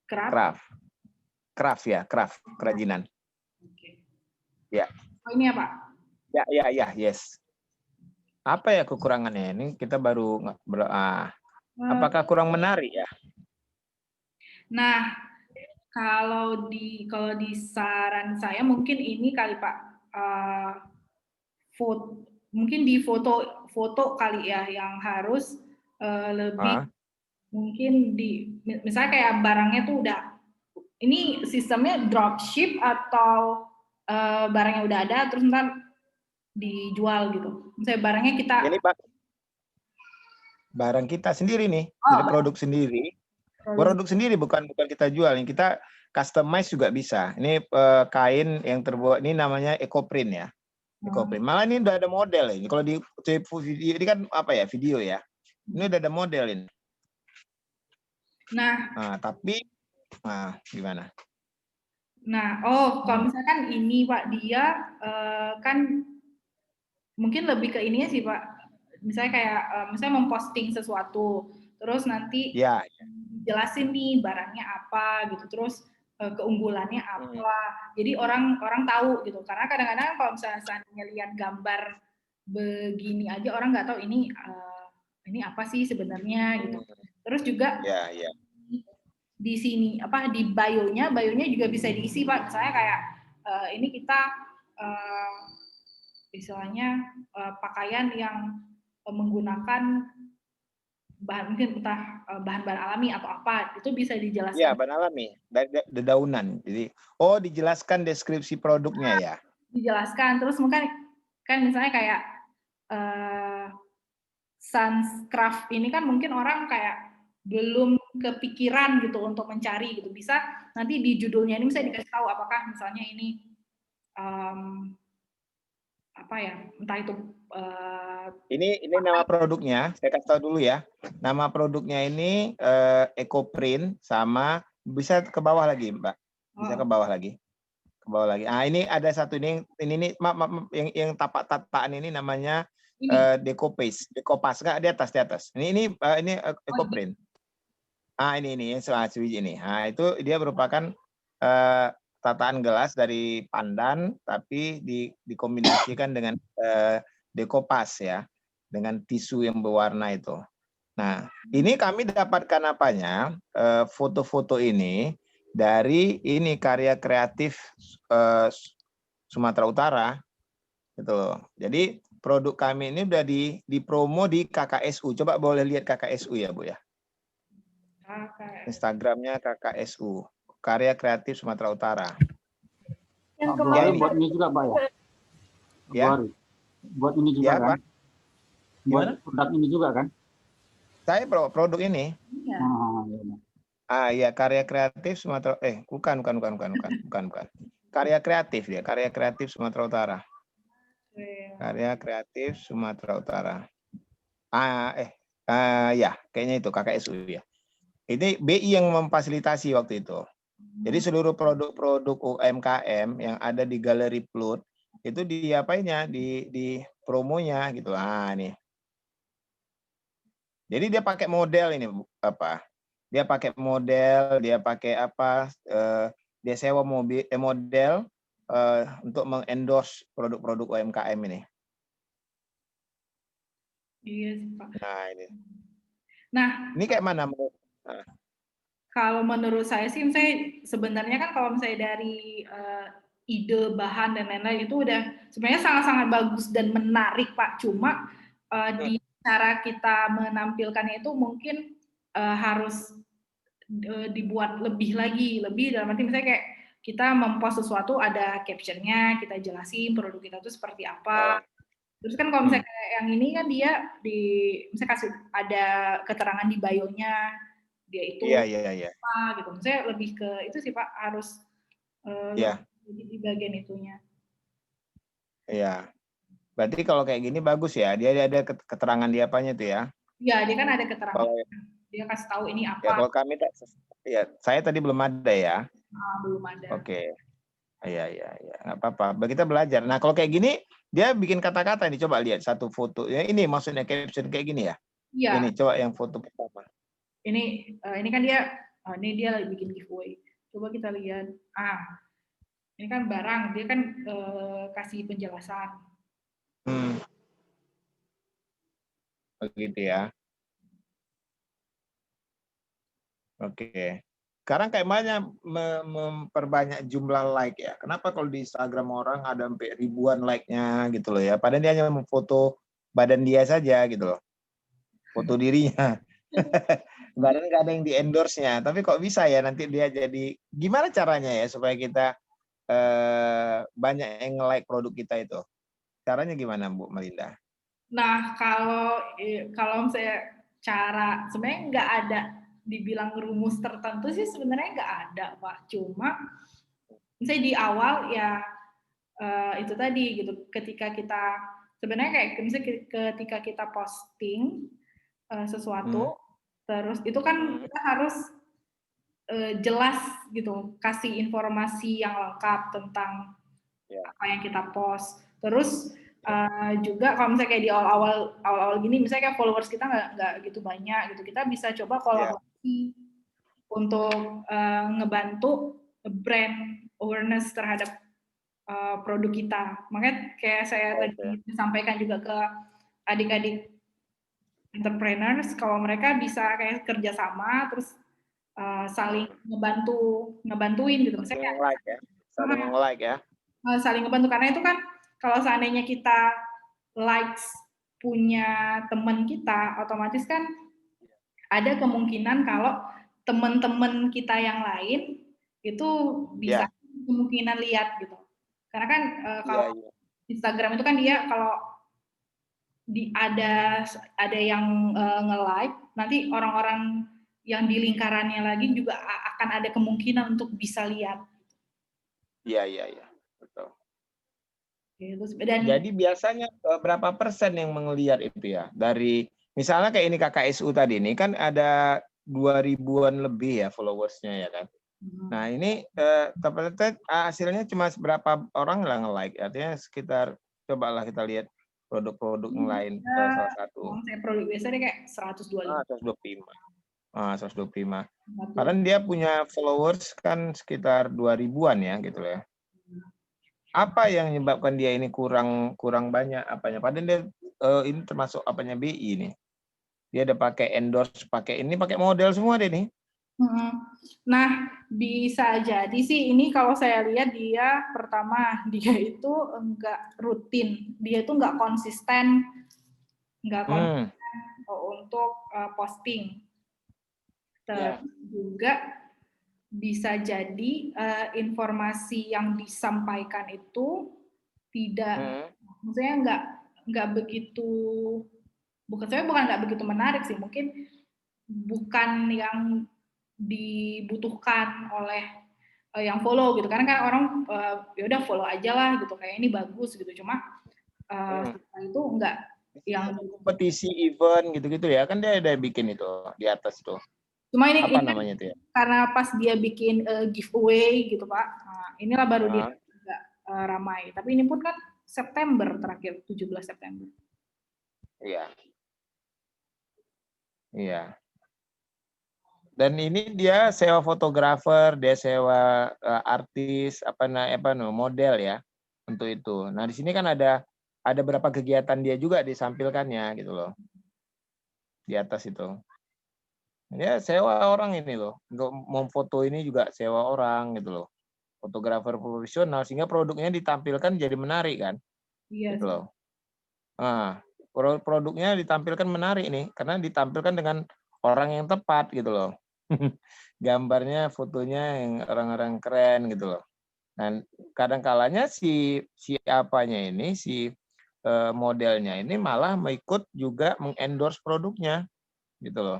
Craft. Craft, kerajinan. Oke. Ya. Oh, ini ya, Pak? Ya, yes. Apa ya kekurangannya? Ini kita baru apakah kurang menarik ya? Nah, kalau di saran saya mungkin ini kali Pak, mungkin di foto kali ya yang harus lebih mungkin misalnya kayak barangnya tuh udah, ini sistemnya dropship atau barangnya udah ada terus ntar dijual gitu. Misalnya barangnya kita. Ini Pak, barang kita sendiri nih, jadi produk sendiri. Produk sendiri bukan kita jual, yang kita customize juga bisa. Ini kain yang terbuat, ini namanya EcoPrint ya. EcoPrint. Malah ini udah ada model ini. Kalau di video ini kan apa ya, video ya. Ini udah ada model ini. Nah, tapi gimana? Nah, kalau misalkan ini Pak, dia kan mungkin lebih ke ininya sih Pak. Misalnya kayak misalnya memposting sesuatu, terus nanti jelasin nih barangnya apa gitu, terus keunggulannya apa. Jadi orang tahu gitu. Karena kadang-kadang kalau misalnya lihat gambar begini aja orang nggak tahu ini apa sih sebenarnya gitu. Terus juga di sini di bio-nya juga bisa diisi Pak. Misalnya kayak ini kita istilahnya pakaian yang menggunakan bahan, mungkin entah bahan-bahan alami atau apa, itu bisa dijelaskan. Iya, bahan alami, dari dedaunan. Jadi, dijelaskan deskripsi produknya ya. Dijelaskan, terus mungkin kan misalnya kayak Sanscraft ini kan mungkin orang kayak belum kepikiran gitu untuk mencari gitu. Bisa nanti di judulnya ini bisa dikasih tahu apakah misalnya ini apa ya, entah itu ini nama produknya, saya kasih tahu dulu ya. Nama produknya ini EcoPrint, sama bisa ke bawah lagi, Mbak. Bisa ke bawah lagi. Ke bawah lagi. Ah, ini ada satu ini yang tapak-tapaan ini namanya Decopaste. Enggak, di atas. Ini EcoPrint. Ini sebiji ini. Nah, itu dia merupakan tataan gelas dari pandan, tapi dikombinasikan dengan decoupage ya, dengan tisu yang berwarna itu. Nah, ini kami dapatkan apanya? Foto-foto ini dari ini karya kreatif Sumatera Utara, gitu. Jadi produk kami ini udah dipromo di KKSU. Coba boleh lihat KKSU ya, Bu ya. Instagramnya KKSU, Karya Kreatif Sumatera Utara. Yang Pak kemarin Buhari buat ini juga, Pak ya? Pak Ya. Buhari. Buat ini juga Ya, kan? Pak. Buat produk ini juga kan? Saya produk ini. Iya. Ya, Karya Kreatif Sumatera. Bukan. Karya kreatif dia, Karya Kreatif Sumatera Utara. Karya Kreatif Sumatera Utara. Ya, kayaknya itu KKSU ya. Ini BI yang memfasilitasi waktu itu. Jadi seluruh produk-produk UMKM yang ada di Galeri Plut itu diapainnya, di promonya gitu. Nih. Jadi dia pakai model ini apa? Dia pakai model, dia pakai apa? Dia sewa model untuk mengendorse produk-produk UMKM ini. Iya sih, Pak. Nah, ini. Nah, ini kayak mana? Kalau menurut saya sih, saya sebenarnya kan kalau misalnya dari ide bahan dan lain-lain itu udah sebenarnya sangat-sangat bagus dan menarik, Pak. Cuma di cara kita menampilkannya itu mungkin harus dibuat lebih dalam arti misalnya kayak kita mempost sesuatu ada captionnya, kita jelasin produk kita itu seperti apa. Terus kan kalau misalnya kayak yang ini kan dia misalnya kasih ada keterangan di bio-nya dia itu apa gitu. Misalnya lebih ke itu sih Pak, harus di bagian itunya. Iya. Berarti kalau kayak gini bagus ya. Dia ada keterangan di apanya tuh ya? Iya, dia kan ada keterangan. Dia kasih tahu ini apa. Ya, kalau kami saya tadi belum ada ya. Belum ada. Oke. Iya, nggak apa-apa. Kita belajar. Nah, kalau kayak gini, dia bikin kata-kata nih. Coba lihat satu foto. Ya, ini maksudnya caption kayak gini ya? Iya. Ini coba yang foto pertama. Ini kan ini dia lagi bikin giveaway. Coba kita lihat. Ini kan barang. Dia kan kasih penjelasan. Begitu ya. Oke. Sekarang kayak banyak memperbanyak jumlah like ya. Kenapa kalau di Instagram orang ada sampai ribuan like-nya gitu loh ya. Padahal dia hanya memfoto badan dia saja gitu loh. Foto dirinya. Badan nggak ada yang di-endorse-nya. Tapi kok bisa ya nanti dia jadi, gimana caranya ya supaya kita banyak yang like produk kita itu? Caranya gimana Bu Melinda? Nah, kalau saya cara, sebenarnya nggak ada dibilang rumus tertentu sih sebenarnya nggak ada Pak. Cuma misalnya di awal ya itu tadi gitu, ketika kita sebenarnya kayak misalnya ketika kita posting sesuatu, terus itu kan kita harus jelas gitu, kasih informasi yang lengkap tentang apa yang kita post. Terus juga kalau misalnya kayak di awal gini, misalnya kayak followers kita nggak gitu banyak gitu, kita bisa coba kolaborasi untuk ngebantu brand awareness terhadap produk kita. Makanya kayak saya tadi sampaikan juga ke adik-adik entrepreneurs, kalau mereka bisa kayak kerjasama terus saling ngebantuin gitu. Misalnya saling nge-like ya. Saling ngebantu, karena itu kan kalau seandainya kita likes punya teman kita, otomatis kan ada kemungkinan kalau teman-teman kita yang lain itu bisa kemungkinan lihat gitu. Karena kan kalau Instagram itu kan dia kalau ada yang nge-like, nanti orang-orang yang di lingkarannya lagi juga akan ada kemungkinan untuk bisa lihat. Iya. Betul. Dan, jadi biasanya berapa persen yang melihat itu ya? Dari misalnya kayak ini KKSU tadi, ini kan ada 2000-an lebih ya followersnya ya kan. Nah ini hasilnya cuma berapa orang lah nge-like. Artinya sekitar, cobalah kita lihat produk-produk yang lain. Salah satu. Saya produk biasanya kayak 125. 125. Karena dia punya followers kan sekitar 2000-an ya gitu ya. Apa yang menyebabkan dia ini kurang banyak apanya? Padahal dia ini termasuk apanya BI ini. Dia ada pakai endorse, pakai ini, pakai model semua deh nih. Nah, bisa jadi sih ini kalau saya lihat dia pertama dia itu enggak rutin, dia itu enggak konsisten untuk posting. Terus juga bisa jadi informasi yang disampaikan itu tidak, maksudnya enggak begitu, bukan nggak begitu menarik sih, mungkin bukan yang dibutuhkan oleh yang follow gitu, karena kan orang ya udah follow aja lah gitu, kayak ini bagus gitu, cuma setelah itu enggak yang kompetisi event gitu-gitu ya, kan dia ada bikin itu di atas tuh. Cuma ini apa namanya itu ya? Karena pas dia bikin giveaway gitu Pak, nah, inilah baru dia agak ramai. Tapi ini pun kan September terakhir, 17 September. Iya. Iya. Dan ini dia sewa fotografer, dia sewa artis, model ya untuk itu. Nah di sini kan ada beberapa kegiatan dia juga disampilkannya gitu loh di atas itu. Dia sewa orang ini loh untuk memfoto ini juga sewa orang gitu loh, fotografer profesional sehingga produknya ditampilkan jadi menarik kan, iya, gitu loh. Nah produknya ditampilkan menarik nih karena ditampilkan dengan orang yang tepat gitu loh. Gambarnya, fotonya yang orang-orang keren gitu loh. Dan kadang-kalanya si apanya ini, si modelnya ini malah ikut juga mengendorse produknya gitu loh.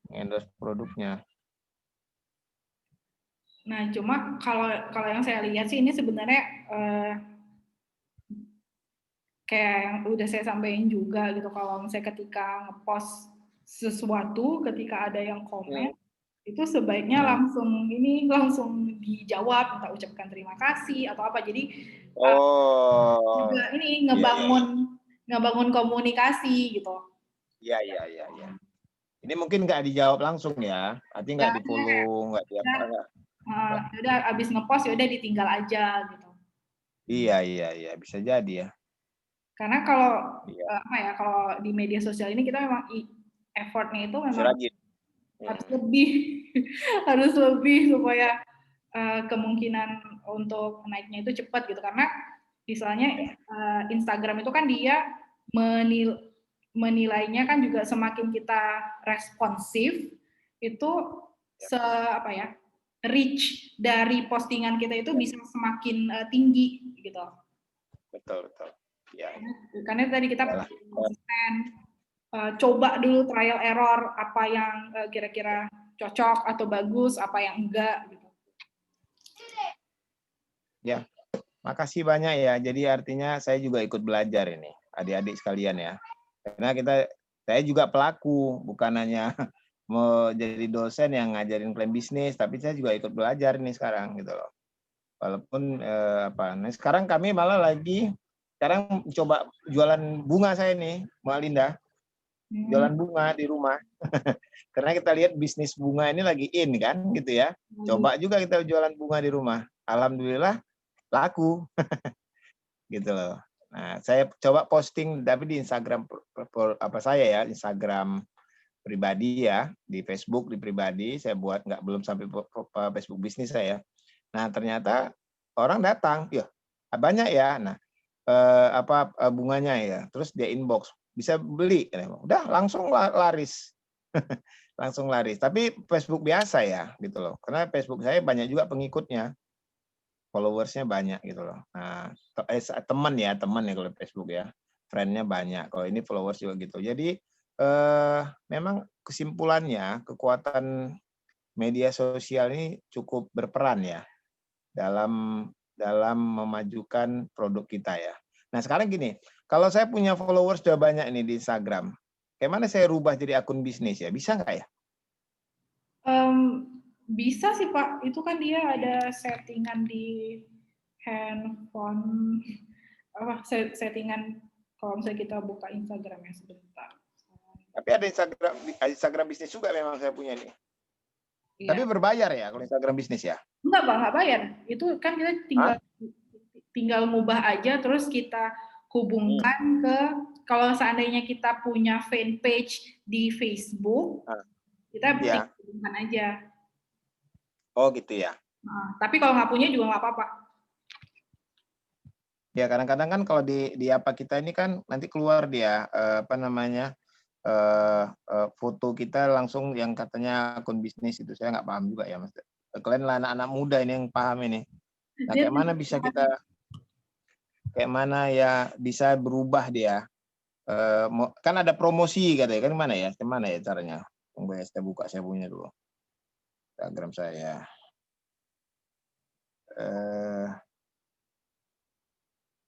Mengendorse produknya. Nah, cuma kalau yang saya lihat sih ini sebenarnya kayak yang udah saya sampaikan juga gitu, kalau misalnya ketika ngepost sesuatu, ketika ada yang komen, itu sebaiknya langsung dijawab, entah ucapkan terima kasih atau apa. Jadi juga ini ngebangun komunikasi gitu. Iya. Ini mungkin nggak dijawab langsung ya, artinya nggak di-follow, nggak diapa. Udah abis ngepost ya udah ditinggal aja gitu. Iya, bisa jadi ya. Karena kalau kalau di media sosial ini kita memang effortnya itu memang harus lebih supaya kemungkinan untuk naiknya itu cepat gitu, karena misalnya Instagram itu kan dia menilainya kan juga semakin kita responsif itu reach dari postingan kita itu bisa semakin tinggi gitu. Betul. Ya. Karena tadi kita konsisten, coba dulu trial error apa yang kira-kira cocok atau bagus, apa yang enggak gitu. Ya, makasih banyak ya. Jadi artinya saya juga ikut belajar ini, adik-adik sekalian ya. Karena saya juga pelaku, bukan hanya mau jadi dosen yang ngajarin plan bisnis, tapi saya juga ikut belajar nih sekarang gitu loh. Walaupun nah sekarang kami malah sekarang coba jualan bunga saya nih, Mbak Linda. Jualan bunga di rumah. Karena kita lihat bisnis bunga ini lagi in kan gitu ya. Coba juga kita jualan bunga di rumah. Alhamdulillah laku. Gitu loh. Nah, saya coba posting tapi di Instagram saya ya, Instagram pribadi ya, di Facebook di pribadi saya buat, belum sampai Facebook bisnis saya. Nah, ternyata orang datang, ya banyak ya. Nah, bunganya ya. Terus dia inbox, bisa beli. Udah langsung laris. Langsung laris. Tapi Facebook biasa ya gitu loh. Karena Facebook saya banyak juga pengikutnya. Followersnya banyak gitu loh. Nah, teman ya kalau Facebook ya. Friend-nya banyak. Kalau ini followers juga gitu. Jadi memang kesimpulannya kekuatan media sosial ini cukup berperan ya dalam memajukan produk kita ya. Nah sekarang gini, kalau saya punya followers sudah banyak ini di Instagram, kayak mana saya rubah jadi akun bisnis ya? Bisa nggak ya? Bisa sih Pak, itu kan dia ada settingan di handphone, settingan kalau misalnya kita buka Instagramnya sebentar. Tapi ada Instagram bisnis juga memang saya punya nih. Iya. Tapi berbayar ya kalau Instagram bisnis ya? Enggak Bang, nggak bayar. Itu kan kita tinggal ngubah aja, terus kita hubungkan ke, kalau seandainya kita punya fanpage di Facebook, kita Iya. hubungkan aja. Oh gitu ya. Nah, tapi kalau nggak punya juga nggak apa-apa. Ya kadang-kadang kan kalau di apa kita ini kan nanti keluar dia apa namanya foto kita langsung yang katanya akun bisnis itu, saya nggak paham juga ya Mas. Kalian lah anak-anak muda ini yang paham ini. Nah, kayak mana bisa kita, kayak mana ya bisa berubah dia? Kan ada promosi katanya, kan mana ya? Gimana ya caranya? Tunggu ya, saya buka, saya punya dulu Instagram saya.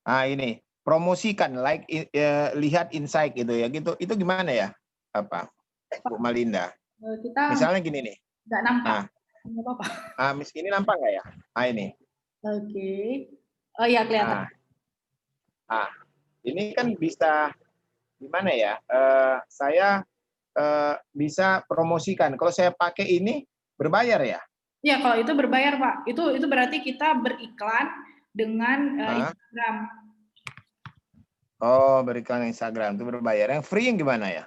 Ini promosikan, like, lihat insight gitu ya, gitu. Itu gimana ya? Apa, Bu Malinda? Kita misalnya gini nih. Nggak nampak. Nggak apa-apa. Ini nampak nggak ya? Ini. Oke. Oh ya, kelihatan. Ini kan bisa gimana ya? Saya bisa promosikan. Kalau saya pakai ini berbayar ya? Ya, kalau itu berbayar, Pak. Itu berarti kita beriklan dengan Instagram. Oh, beriklan Instagram itu berbayar. Yang free yang gimana ya?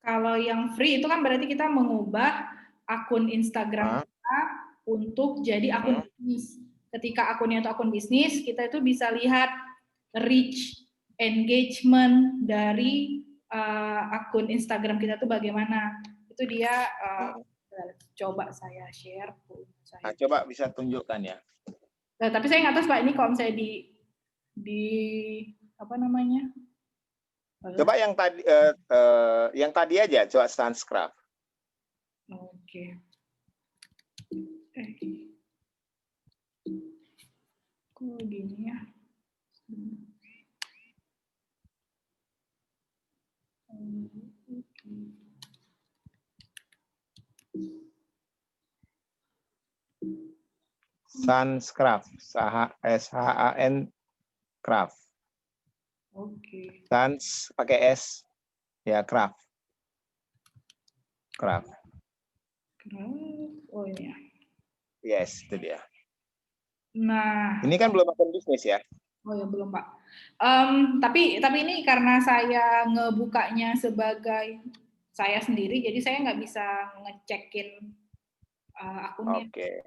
Kalau yang free itu kan berarti kita mengubah akun Instagram kita untuk jadi akun bisnis. Ketika akunnya itu akun bisnis, kita itu bisa lihat reach engagement dari akun Instagram kita tuh bagaimana. Itu dia coba saya share. Coba bisa tunjukkan ya. Nah, tapi saya nggak tahu Pak, ini kalau misalnya di apa namanya? Coba yang tadi aja, coba Sunscraft. Oke. Kok gini ya? Sunscraft, SHAN Craft. Oke. Suns pakai S ya, craft. Oh ini ya. Yes, itu dia. Nah, ini kan belum akun bisnis ya? Oh ya belum Pak. Tapi ini karena saya ngebukanya sebagai saya sendiri, jadi saya nggak bisa ngecekin akunnya. Oke.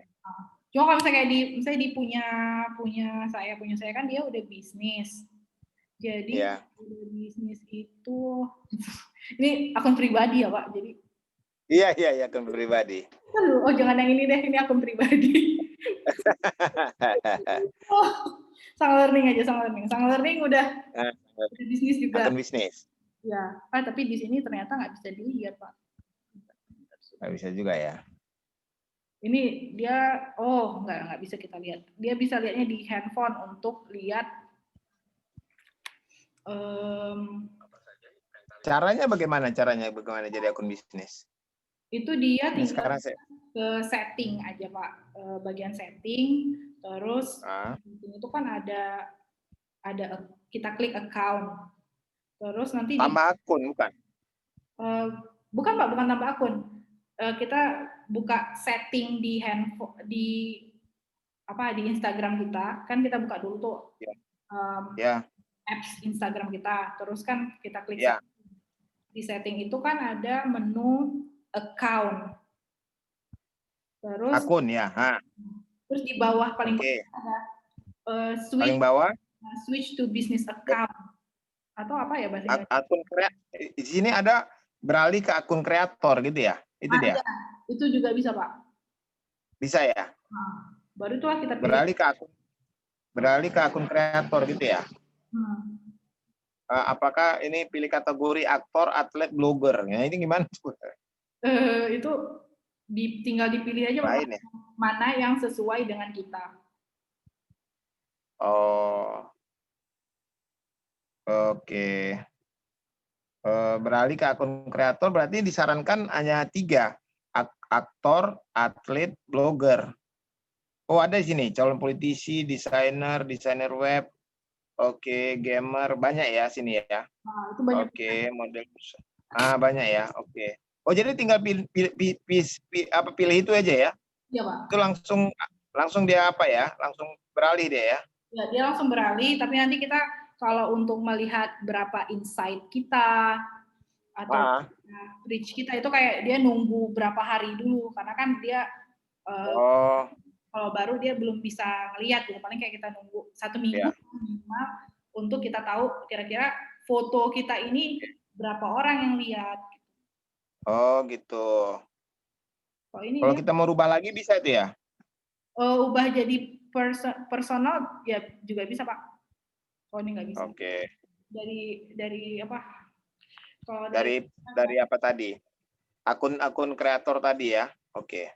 Cuma kalau misalnya misalnya di punya saya kan dia udah bisnis. Jadi udah bisnis itu ini akun pribadi ya Pak. Jadi Iya akun pribadi. Oh jangan yang ini deh, ini akun pribadi. Sang Learning aja, Sang Learning udah bisnis juga. Akun bisnis. Ya, tapi di sini ternyata nggak bisa dilihat Pak. Nggak bisa juga ya. Ini dia, nggak bisa kita lihat. Dia bisa lihatnya di handphone untuk lihat. Caranya bagaimana jadi akun bisnis? Itu dia tinggal sekarang ke setting aja Pak, bagian setting, terus itu kan ada kita klik account, terus nanti tambah akun bukan? Bukan Pak, bukan tambah akun. Kita buka setting di handphone di Instagram kita, kan kita buka dulu tuh apps Instagram kita, terus kan kita klik di setting itu kan ada menu account, terus akun ya. Terus di bawah paling bawah ada switch to business account atau apa ya bahasanya? Akun di sini ada beralih ke akun kreator gitu ya? Itu dia. Itu juga bisa Pak. Bisa ya? Baru itulah kita pilih. Beralih ke akun kreator gitu ya? Apakah ini pilih kategori aktor, atlet, blogger? Ya, ini gimana? Itu tinggal dipilih aja mana yang sesuai dengan kita. Oh, oke. Beralih ke akun kreator berarti disarankan hanya 3, aktor, atlet, blogger. Oh ada di sini calon politisi, desainer web, oke, gamer, banyak ya sini ya. Itu banyak. Oke, model. Banyak ya. Oke. Oh jadi tinggal pilih itu aja ya? Iya Pak. Itu langsung dia langsung beralih dia ya? Ya dia langsung beralih, tapi nanti kita kalau untuk melihat berapa insight kita atau reach kita itu kayak dia nunggu berapa hari dulu, karena kan dia kalau baru dia belum bisa ngelihat gitu, paling kayak kita nunggu 1 minggu minimal untuk kita tahu kira-kira foto kita ini berapa orang yang lihat. Oh gitu. Kalau kita mau rubah lagi bisa itu ya? Ubah jadi personal ya juga bisa, Pak. Kalau ini nggak bisa. Oke. Dari apa? Kalau dari apa tadi? Akun kreator tadi ya. Oke.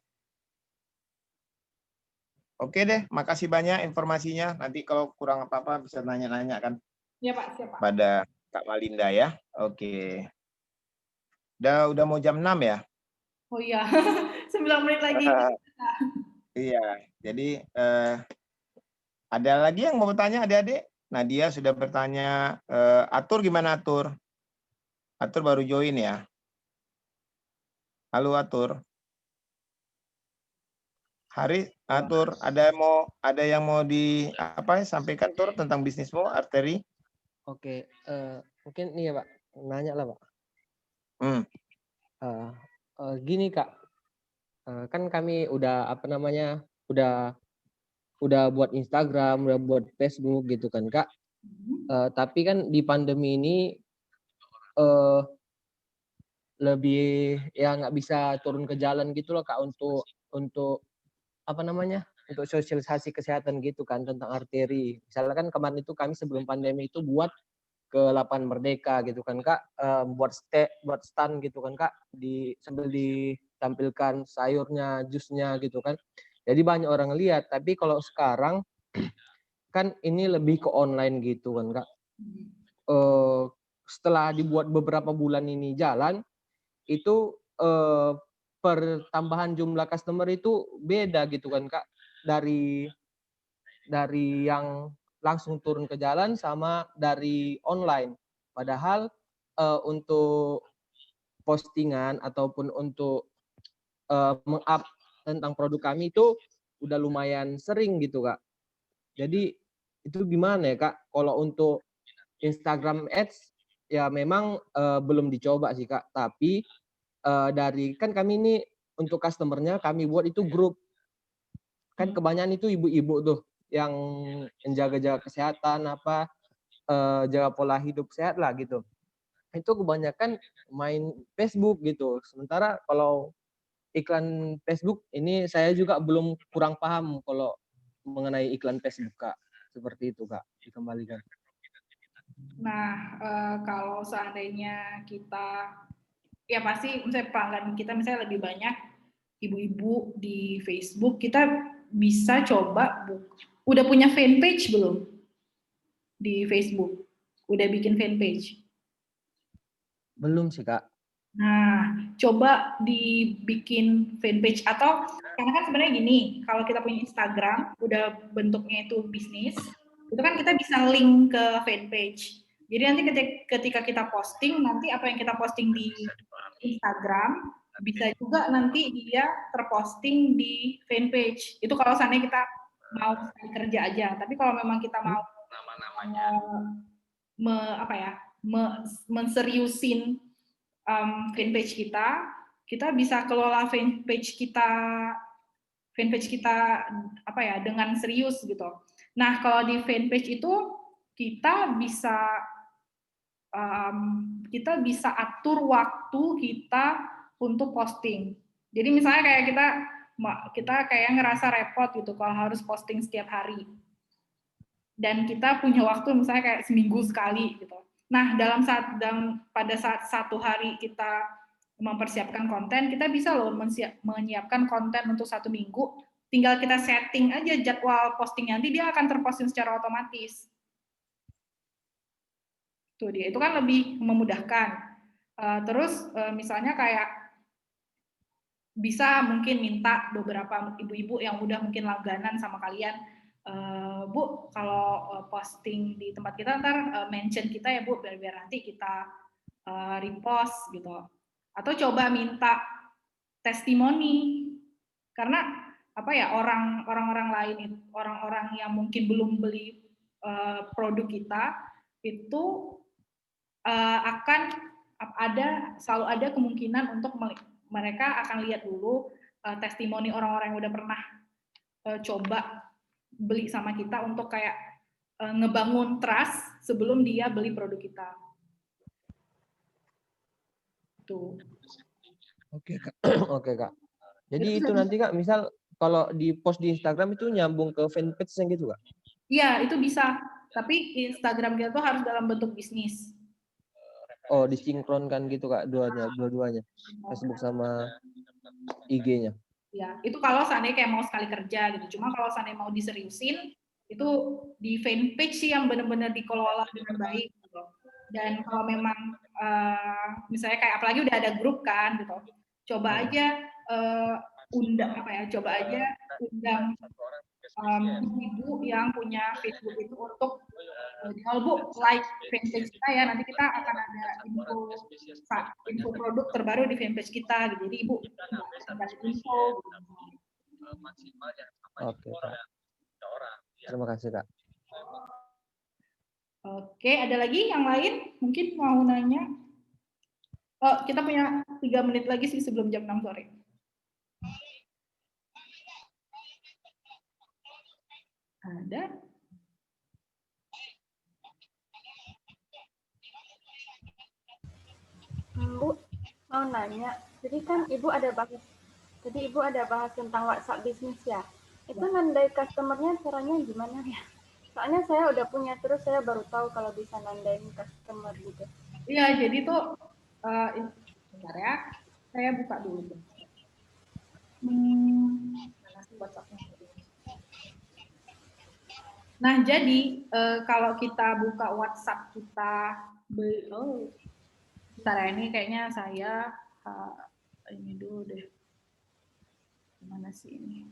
Oke deh, makasih banyak informasinya. Nanti kalau kurang apa-apa bisa nanya-nanya kan. Iya, Pak, siap, Pak. Pada Kak Malinda ya. Oke. Udah mau jam 6 ya? Oh iya, 9 menit lagi. Iya, jadi ada lagi yang mau bertanya adik-adik? Nadia sudah bertanya. Atur gimana Atur? Atur baru join ya. Halo Atur. Hari Atur, ada yang mau sampaikan Tur tentang bisnismu, Arteri? Oke, mungkin nih ya Pak, nanya lah Pak. Gini Kak, kan kami udah udah buat Instagram, udah buat Facebook gitu kan Kak. Tapi kan di pandemi ini lebih ya nggak bisa turun ke jalan gitu loh Kak untuk untuk sosialisasi kesehatan gitu kan tentang arteri. Misalnya kan kemarin itu kami sebelum pandemi itu buat ke Lapangan Merdeka gitu kan Kak, buat stand gitu kan Kak, sambil ditampilkan sayurnya, jusnya gitu kan. Jadi banyak orang lihat, tapi kalau sekarang kan ini lebih ke online gitu kan Kak. Setelah dibuat beberapa bulan ini jalan, itu pertambahan jumlah customer itu beda gitu kan Kak, dari yang langsung turun ke jalan sama dari online. Padahal untuk postingan ataupun untuk meng-up tentang produk kami itu udah lumayan sering gitu Kak. Jadi itu gimana ya Kak? Kalau untuk Instagram Ads ya memang belum dicoba sih Kak, tapi dari kan kami ini untuk customernya kami buat itu grup. Kan kebanyakan itu ibu-ibu tuh yang menjaga-jaga kesehatan jaga pola hidup sehat lah gitu. Itu kebanyakan main Facebook gitu. Sementara kalau iklan Facebook ini saya juga kurang paham kalau mengenai iklan Facebook Kak. Seperti itu Kak, dikembalikan. Nah, kalau seandainya kita ya pasti misalnya pelanggan kita misalnya lebih banyak ibu-ibu di Facebook, kita bisa coba udah punya fanpage belum di Facebook? Udah bikin fanpage? Belum sih Kak. Nah, coba dibikin fanpage atau karena kan sebenarnya gini, kalau kita punya Instagram udah bentuknya itu bisnis, itu kan kita bisa link ke fanpage. Jadi nanti ketika kita posting, nanti apa yang kita posting di Instagram bisa juga nanti dia terposting di fanpage. Itu kalau seandainya kita mau kerja aja. Tapi kalau memang kita mau menseriusin fanpage kita bisa kelola fanpage kita dengan serius gitu. Nah, kalau di fanpage itu kita bisa atur waktu kita untuk posting. Jadi misalnya kayak kita kayak ngerasa repot gitu kalau harus posting setiap hari. Dan kita punya waktu misalnya kayak seminggu sekali gitu. Nah, pada saat 1 hari kita mempersiapkan konten, kita bisa loh menyiapkan konten untuk 1 minggu. Tinggal kita setting aja jadwal posting nanti dia akan terposting secara otomatis. Tuh dia, itu kan lebih memudahkan. Terus misalnya kayak bisa mungkin minta beberapa ibu-ibu yang udah mungkin langganan sama kalian, Bu, kalau posting di tempat kita ntar mention kita ya Bu, biar nanti kita repost gitu. Atau coba minta testimoni, karena orang-orang lain, orang-orang yang mungkin belum beli produk kita, itu selalu ada kemungkinan untuk mereka akan lihat dulu testimoni orang-orang yang udah pernah coba beli sama kita untuk kayak ngebangun trust sebelum dia beli produk kita. Tuh. Oke Kak. Oke Kak. Jadi itu nanti Kak, misal kalau di post di Instagram itu nyambung ke fanpage-nya gitu Kak? Iya, itu bisa. Tapi Instagram kita tuh harus dalam bentuk bisnis. Oh, disinkronkan gitu Kak, dua-duanya. Facebook sama IG-nya. Ya, itu kalau seandainya kayak mau sekali kerja gitu. Cuma kalau seandainya mau diseriusin, itu di fanpage sih yang benar-benar dikelola dengan baik gitu. Dan kalau memang misalnya kayak apalagi udah ada grup kan gitu, coba aja undang ibu yang punya Facebook itu untuk kalau Bu like fanpage kita ya, nanti kita akan ada info produk terbaru di fanpage kita gitu. Jadi Ibu kasih info gitu. Oke Kak. Terima kasih Kak. Oke, ada lagi yang lain mungkin mau nanya? Oh, kita punya 3 menit lagi sih sebelum jam 6 sore. Ada? Bu, mau nanya. Jadi kan Ibu ada bahas tentang WhatsApp bisnis ya. Itu nandai customernya caranya gimana ya? Soalnya saya udah punya, terus saya baru tahu kalau bisa nandain customer gitu. Iya, jadi tuh bentar ya, saya buka dulu. Mana sih WhatsApp-nya? Nah, jadi kalau kita buka WhatsApp kita, bentar ya, ini kayaknya saya ini dulu deh. Gimana sih ini?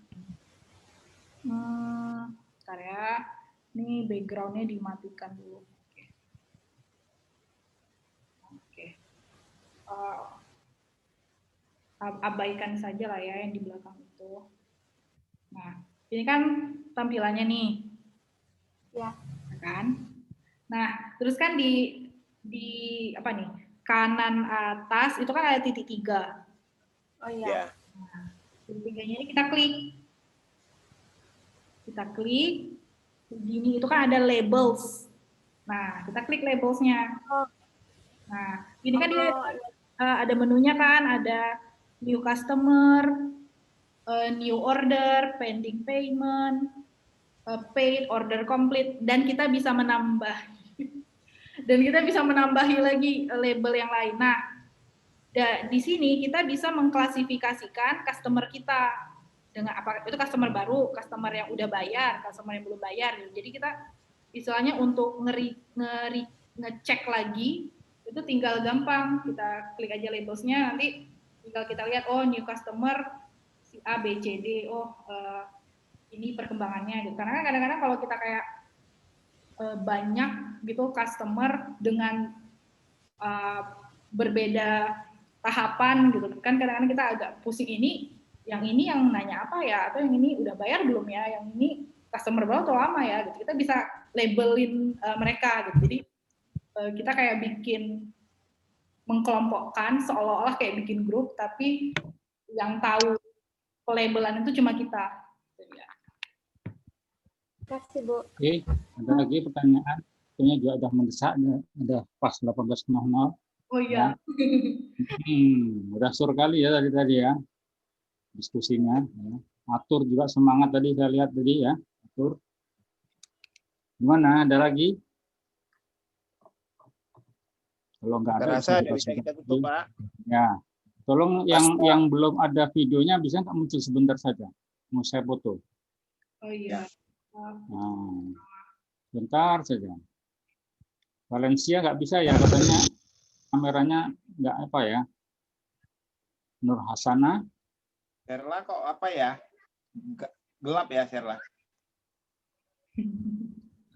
Bentar ya, ini background-nya dimatikan dulu. Oke. Abaikan saja lah ya yang di belakang itu. Nah, ini kan tampilannya nih. Ya. Kan? Nah, terus kan di apa nih? Kanan atas itu kan ada titik 3. Oh iya. Nah, titik 3-nya ini kita klik. Gini itu kan ada labels. Nah, kita klik labelsnya. Nah, ini kan dia ada menunya kan, ada new customer, new order, pending payment, paid, order complete, dan kita bisa menambahi lagi label yang lain. Nah, di sini kita bisa mengklasifikasikan customer kita dengan apa itu customer baru, customer yang udah bayar, customer yang belum bayar. Jadi kita istilahnya untuk ngecek lagi itu tinggal gampang, kita klik aja labelsnya, nanti tinggal kita lihat oh new customer si A B C D, ini perkembangannya gitu. Karena kadang-kadang kalau kita kayak banyak gitu customer dengan berbeda tahapan gitu kan, kadang-kadang kita agak pusing, yang ini yang nanya apa ya, atau yang ini udah bayar belum ya, yang ini customer baru atau lama ya gitu. Kita bisa labelin mereka gitu. Jadi kita kayak mengkelompokkan seolah-olah kayak bikin grup, tapi yang tahu pelabelan itu cuma kita. Kasih Bu. Oke, ada lagi pertanyaan? Kayaknya juga udah mendesak, udah pas 18.00. Oh iya. Udah sur kali ya tadi ya diskusinya. Ya. Atur juga semangat tadi saya lihat tadi ya. Atur. Gimana? Ada lagi? Kalau nggak ada, bisa kita tutup Pak. Ya, tolong yang belum ada videonya bisa nggak muncul sebentar saja. Mau saya foto. Oh iya. Nah, bentar saja. Valencia nggak bisa ya katanya, kameranya nggak apa ya. Nur Hasana. Serla kok apa ya? Gelap ya Serla.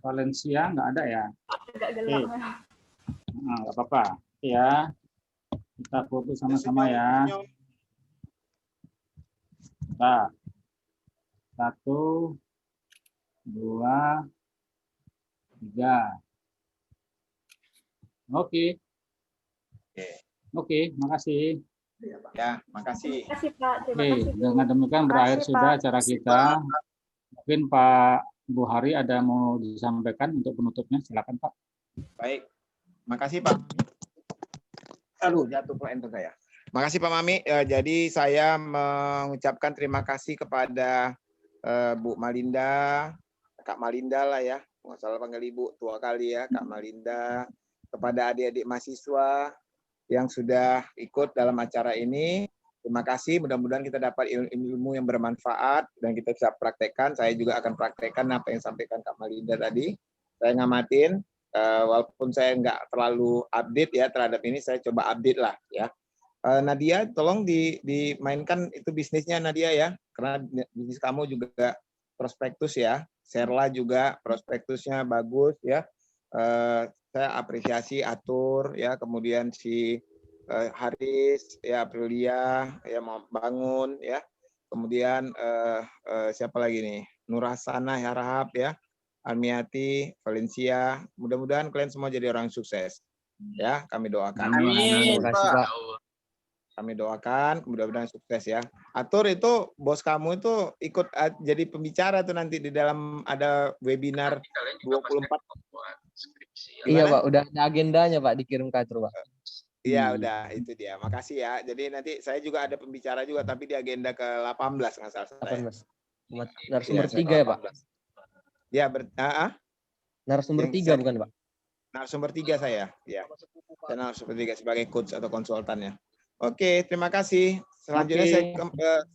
Valencia nggak ada ya. Agak gelap. Nah, nggak apa-apa ya. Kita foto sama-sama ya. Nah, 1, 2, 3. Oke, Oke. oke, makasih. Ya, makasih. Terima kasih Pak. Terima Oke, kasih Bu. dengan demikian berakhir Makasih, sudah Pak. acara kita. Mungkin Pak Buhari ada mau disampaikan untuk penutupnya, silakan Pak. Baik. Makasih Pak. Aduh, jatuh pointer saya. Makasih Pak Mami. Jadi saya mengucapkan terima kasih kepada Bu Malinda, Kak Malinda lah ya. Nggak salah panggil Ibu tua kali ya, Kak Malinda. Kepada adik-adik mahasiswa yang sudah ikut dalam acara ini. Terima kasih, mudah-mudahan kita dapat ilmu yang bermanfaat dan kita bisa praktekkan. Saya juga akan praktekkan apa yang disampaikan Kak Malinda tadi. Saya ngamatin, walaupun saya nggak terlalu update ya terhadap ini, saya coba update lah ya. Nadia, tolong dimainkan itu bisnisnya Nadia ya, karena bisnis kamu juga prospektus ya. Serla juga prospektusnya bagus ya. Saya apresiasi Atur ya, kemudian si Haris ya, Aprilia ya, mau bangun ya, kemudian siapa lagi nih, Nur Hasanah ya, Rahab ya, Almiati, Valencia, mudah-mudahan kalian semua jadi orang sukses ya, kami doakan. Amin, Terima kasih, Pak. Kami doakan mudah-mudahan sukses ya. Atur itu bos kamu itu ikut jadi pembicara tuh nanti di dalam ada webinar 24. Iya Pak, udah ada agendanya Pak, dikirim ke Atur Pak. Iya udah, itu dia. Makasih ya. Jadi nanti saya juga ada pembicara juga, tapi di agenda ke-18 nggak salah saya. 18. Narasumber 3 ya Pak? Ya, narasumber 3 bukan Pak? Narasumber 3 saya. Ya. Saya narasumber 3 sebagai coach atau konsultannya. Oke, terima kasih. Selanjutnya saya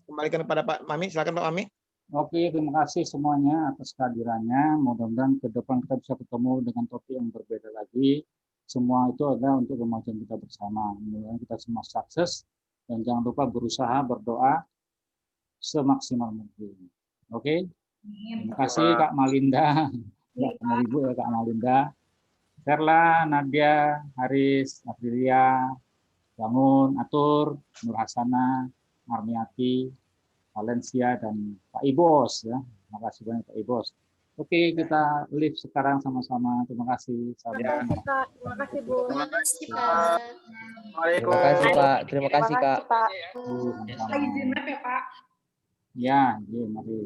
kembalikan kepada Pak Mami. Silakan Pak Mami. Oke, terima kasih semuanya atas kehadirannya. Mudah-mudahan ke depan kita bisa ketemu dengan topik yang berbeda lagi. Semua itu adalah untuk kemajuan kita bersama. Mudah-mudahan kita semua sukses. Dan jangan lupa berusaha, berdoa semaksimal mungkin. Oke? Terima kasih Kak Malinda. Ya, Ibu ya Kak Malinda. Serla, Nadia, Haris, Aprilia, Bangun, Atur, Nur Hasanah, Marmiati, Valencia, dan Pak Ibos ya. Terima kasih banyak Pak Ibos. Oke, kita live sekarang sama-sama. Terima kasih. Terima kasih Pak. Terima kasih Bu. Terima kasih Pak. Terima kasih Pak. Terima kasih Kak. Pak. Izin ya Pak. Ya, mari.